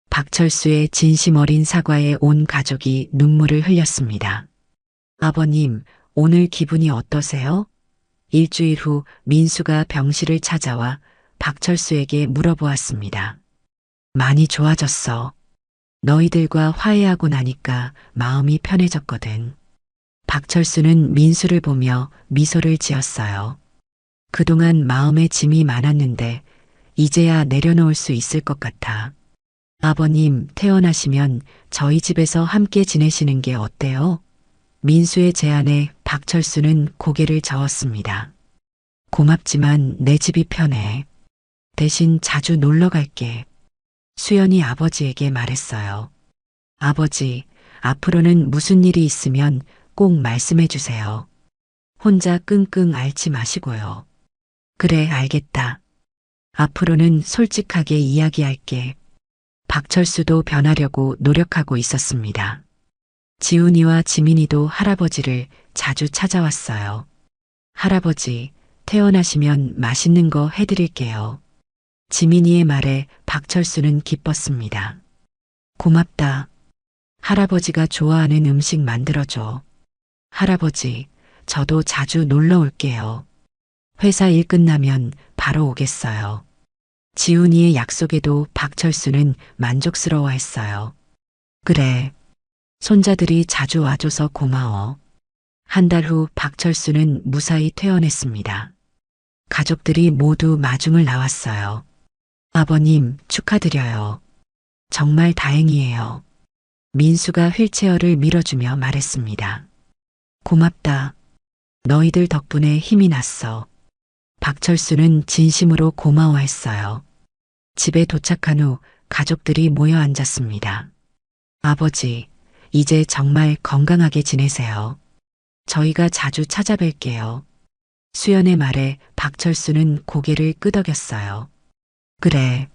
박철수의 진심 어린 사과에 온 가족이 눈물을 흘렸습니다. 아버님, 오늘 기분이 어떠세요? 일주일 후 민수가 병실을 찾아와 박철수에게 물어보았습니다. 많이 좋아졌어. 너희들과 화해하고 나니까 마음이 편해졌거든. 박철수는 민수를 보며 미소를 지었어요. 그동안 마음에 짐이 많았는데 이제야 내려놓을 수 있을 것 같아. 아버님, 퇴원하시면 저희 집에서 함께 지내시는 게 어때요? 민수의 제안에 박철수는 고개를 저었습니다. 고맙지만 내 집이 편해. 대신 자주 놀러 갈게. 수연이 아버지에게 말했어요. 아버지, 앞으로는 무슨 일이 있으면 꼭 말씀해 주세요. 혼자 끙끙 앓지 마시고요. 그래, 알겠다. 앞으로는 솔직하게 이야기할게. 박철수도 변하려고 노력하고 있었습니다. 지훈이와 지민이도 할아버지를 자주 찾아왔어요. 할아버지, 퇴원하시면 맛있는 거 해드릴게요. 지민이의 말에 박철수는 기뻤습니다. 고맙다. 할아버지가 좋아하는 음식 만들어줘. 할아버지, 저도 자주 놀러 올게요. 회사 일 끝나면 바로 오겠어요. 지훈이의 약속에도 박철수는 만족스러워했어요. 그래. 손자들이 자주 와줘서 고마워. 한 달 후 박철수는 무사히 퇴원했습니다. 가족들이 모두 마중을 나왔어요. 아버님, 축하드려요. 정말 다행이에요. 민수가 휠체어를 밀어주며 말했습니다. 고맙다. 너희들 덕분에 힘이 났어. 박철수는 진심으로 고마워했어요. 집에 도착한 후 가족들이 모여 앉았습니다. 아버지, 이제 정말 건강하게 지내세요. 저희가 자주 찾아뵐게요. 수연의 말에 박철수는 고개를 끄덕였어요. 그래.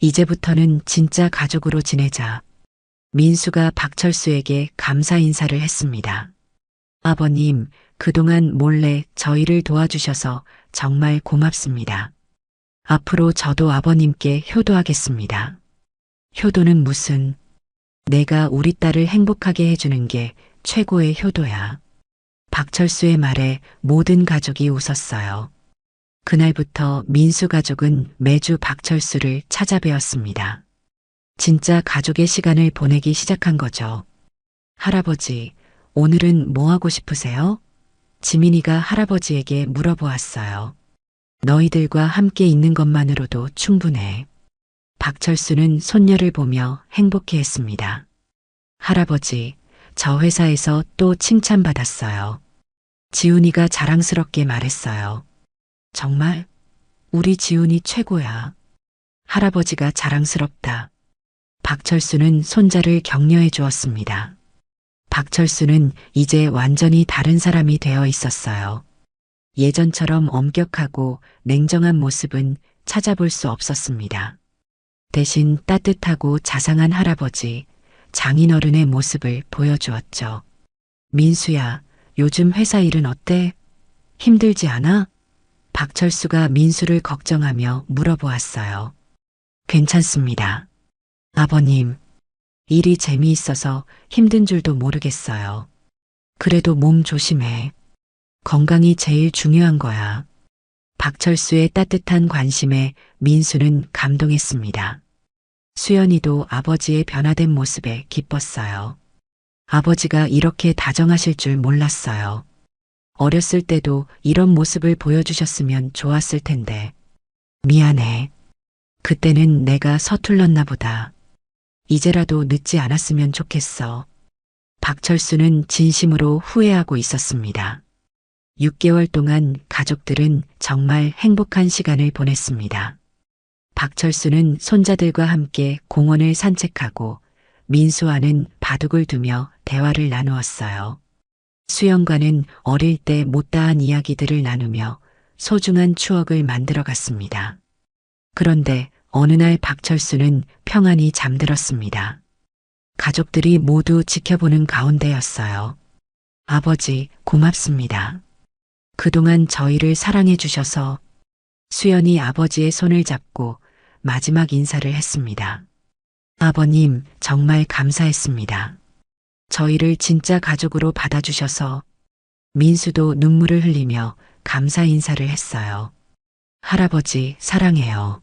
이제부터는 진짜 가족으로 지내자. 민수가 박철수에게 감사 인사를 했습니다. 아버님, 그동안 몰래 저희를 도와주셔서 정말 고맙습니다. 앞으로 저도 아버님께 효도하겠습니다. 효도는 무슨? 내가 우리 딸을 행복하게 해주는 게 최고의 효도야. 박철수의 말에 모든 가족이 웃었어요. 그날부터 민수 가족은 매주 박철수를 찾아뵈었습니다. 진짜 가족의 시간을 보내기 시작한 거죠. 할아버지, 오늘은 뭐 하고 싶으세요? 지민이가 할아버지에게 물어보았어요. 너희들과 함께 있는 것만으로도 충분해. 박철수는 손녀를 보며 행복해했습니다. 할아버지, 저 회사에서 또 칭찬받았어요. 지훈이가 자랑스럽게 말했어요. 정말? 우리 지훈이 최고야. 할아버지가 자랑스럽다. 박철수는 손자를 격려해 주었습니다. 박철수는 이제 완전히 다른 사람이 되어 있었어요. 예전처럼 엄격하고 냉정한 모습은 찾아볼 수 없었습니다. 대신 따뜻하고 자상한 할아버지, 장인어른의 모습을 보여주었죠. 민수야, 요즘 회사 일은 어때? 힘들지 않아? 박철수가 민수를 걱정하며 물어보았어요. 괜찮습니다. 아버님, 일이 재미있어서 힘든 줄도 모르겠어요. 그래도 몸 조심해. 건강이 제일 중요한 거야. 박철수의 따뜻한 관심에 민수는 감동했습니다. 수연이도 아버지의 변화된 모습에 기뻤어요. 아버지가 이렇게 다정하실 줄 몰랐어요. 어렸을 때도 이런 모습을 보여주셨으면 좋았을 텐데. 미안해. 그때는 내가 서툴렀나 보다. 이제라도 늦지 않았으면 좋겠어. 박철수는 진심으로 후회하고 있었습니다. 6개월 동안 가족들은 정말 행복한 시간을 보냈습니다. 박철수는 손자들과 함께 공원을 산책하고 민수와는 바둑을 두며 대화를 나누었어요. 수연과는 어릴 때 못다한 이야기들을 나누며 소중한 추억을 만들어 갔습니다. 그런데 어느 날 박철수는 평안히 잠들었습니다. 가족들이 모두 지켜보는 가운데였어요. 아버지, 고맙습니다. 그동안 저희를 사랑해 주셔서. 수연이 아버지의 손을 잡고 마지막 인사를 했습니다. 아버님, 정말 감사했습니다. 저희를 진짜 가족으로 받아주셔서. 민수도 눈물을 흘리며 감사 인사를 했어요. 할아버지, 사랑해요.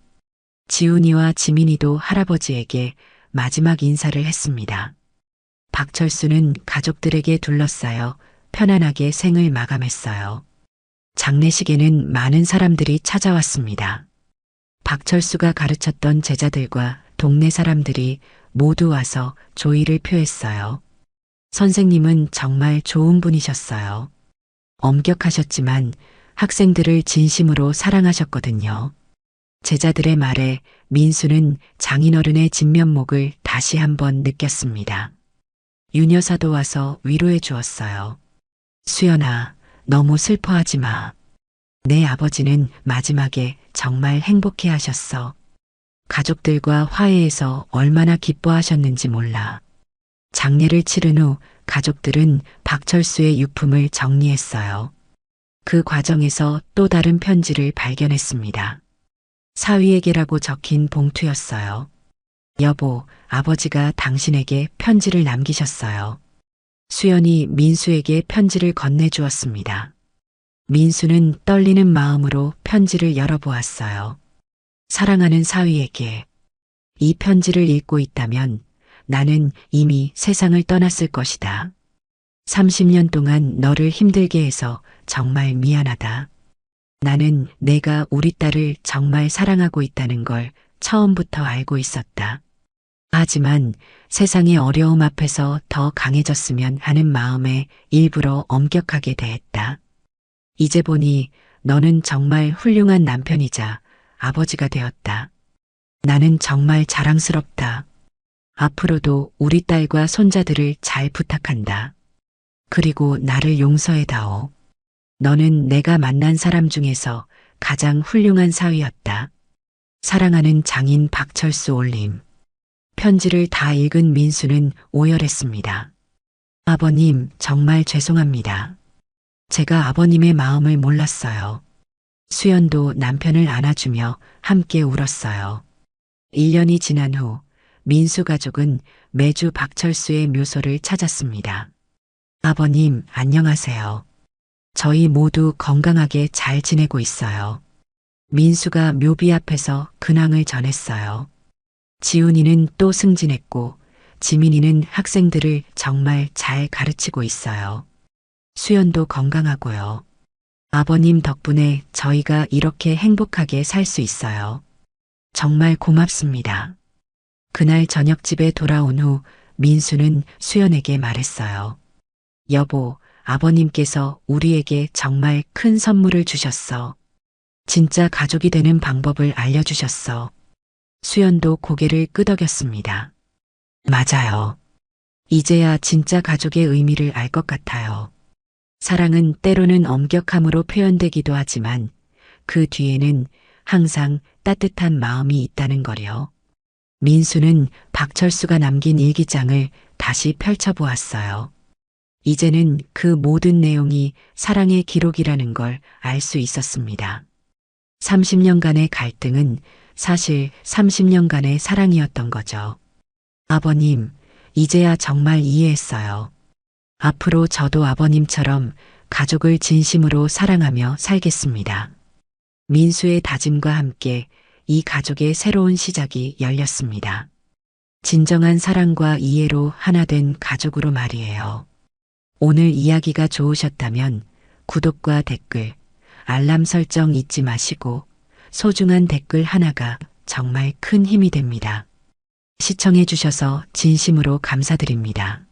지훈이와 지민이도 할아버지에게 마지막 인사를 했습니다. 박철수는 가족들에게 둘러싸여 편안하게 생을 마감했어요. 장례식에는 많은 사람들이 찾아왔습니다. 박철수가 가르쳤던 제자들과 동네 사람들이 모두 와서 조의를 표했어요. 선생님은 정말 좋은 분이셨어요. 엄격하셨지만 학생들을 진심으로 사랑하셨거든요. 제자들의 말에 민수는 장인어른의 진면목을 다시 한번 느꼈습니다. 유녀사도 와서 위로해 주었어요. 수연아, 너무 슬퍼하지 마. 내 아버지는 마지막에 정말 행복해 하셨어. 가족들과 화해해서 얼마나 기뻐하셨는지 몰라. 장례를 치른 후 가족들은 박철수의 유품을 정리했어요. 그 과정에서 또 다른 편지를 발견했습니다. 사위에게라고 적힌 봉투였어요. 여보, 아버지가 당신에게 편지를 남기셨어요. 수연이 민수에게 편지를 건네주었습니다. 민수는 떨리는 마음으로 편지를 열어보았어요. 사랑하는 사위에게 이 편지를 읽고 있다면 나는 이미 세상을 떠났을 것이다. 30년 동안 너를 힘들게 해서 정말 미안하다. 나는 내가 우리 딸을 정말 사랑하고 있다는 걸 처음부터 알고 있었다. 하지만 세상의 어려움 앞에서 더 강해졌으면 하는 마음에 일부러 엄격하게 대했다. 이제 보니 너는 정말 훌륭한 남편이자 아버지가 되었다. 나는 정말 자랑스럽다. 앞으로도 우리 딸과 손자들을 잘 부탁한다. 그리고 나를 용서해다오. 너는 내가 만난 사람 중에서 가장 훌륭한 사위였다. 사랑하는 장인 박철수 올림. 편지를 다 읽은 민수는 오열했습니다. 아버님, 정말 죄송합니다. 제가 아버님의 마음을 몰랐어요. 수연도 남편을 안아주며 함께 울었어요. 1년이 지난 후 민수 가족은 매주 박철수의 묘소를 찾았습니다. 아버님, 안녕하세요. 저희 모두 건강하게 잘 지내고 있어요. 민수가 묘비 앞에서 근황을 전했어요. 지훈이는 또 승진했고 지민이는 학생들을 정말 잘 가르치고 있어요. 수연도 건강하고요. 아버님 덕분에 저희가 이렇게 행복하게 살 수 있어요. 정말 고맙습니다. 그날 저녁 집에 돌아온 후 민수는 수연에게 말했어요. 여보, 아버님께서 우리에게 정말 큰 선물을 주셨어. 진짜 가족이 되는 방법을 알려주셨어. 수연도 고개를 끄덕였습니다. 맞아요. 이제야 진짜 가족의 의미를 알 것 같아요. 사랑은 때로는 엄격함으로 표현되기도 하지만 그 뒤에는 항상 따뜻한 마음이 있다는 거요. 민수는 박철수가 남긴 일기장을 다시 펼쳐보았어요. 이제는 그 모든 내용이 사랑의 기록이라는 걸 알 수 있었습니다. 30년간의 갈등은 사실 30년간의 사랑이었던 거죠. 아버님, 이제야 정말 이해했어요. 앞으로 저도 아버님처럼 가족을 진심으로 사랑하며 살겠습니다. 민수의 다짐과 함께 이 가족의 새로운 시작이 열렸습니다. 진정한 사랑과 이해로 하나 된 가족으로 말이에요. 오늘 이야기가 좋으셨다면 구독과 댓글, 알람 설정 잊지 마시고 소중한 댓글 하나가 정말 큰 힘이 됩니다. 시청해 주셔서 진심으로 감사드립니다.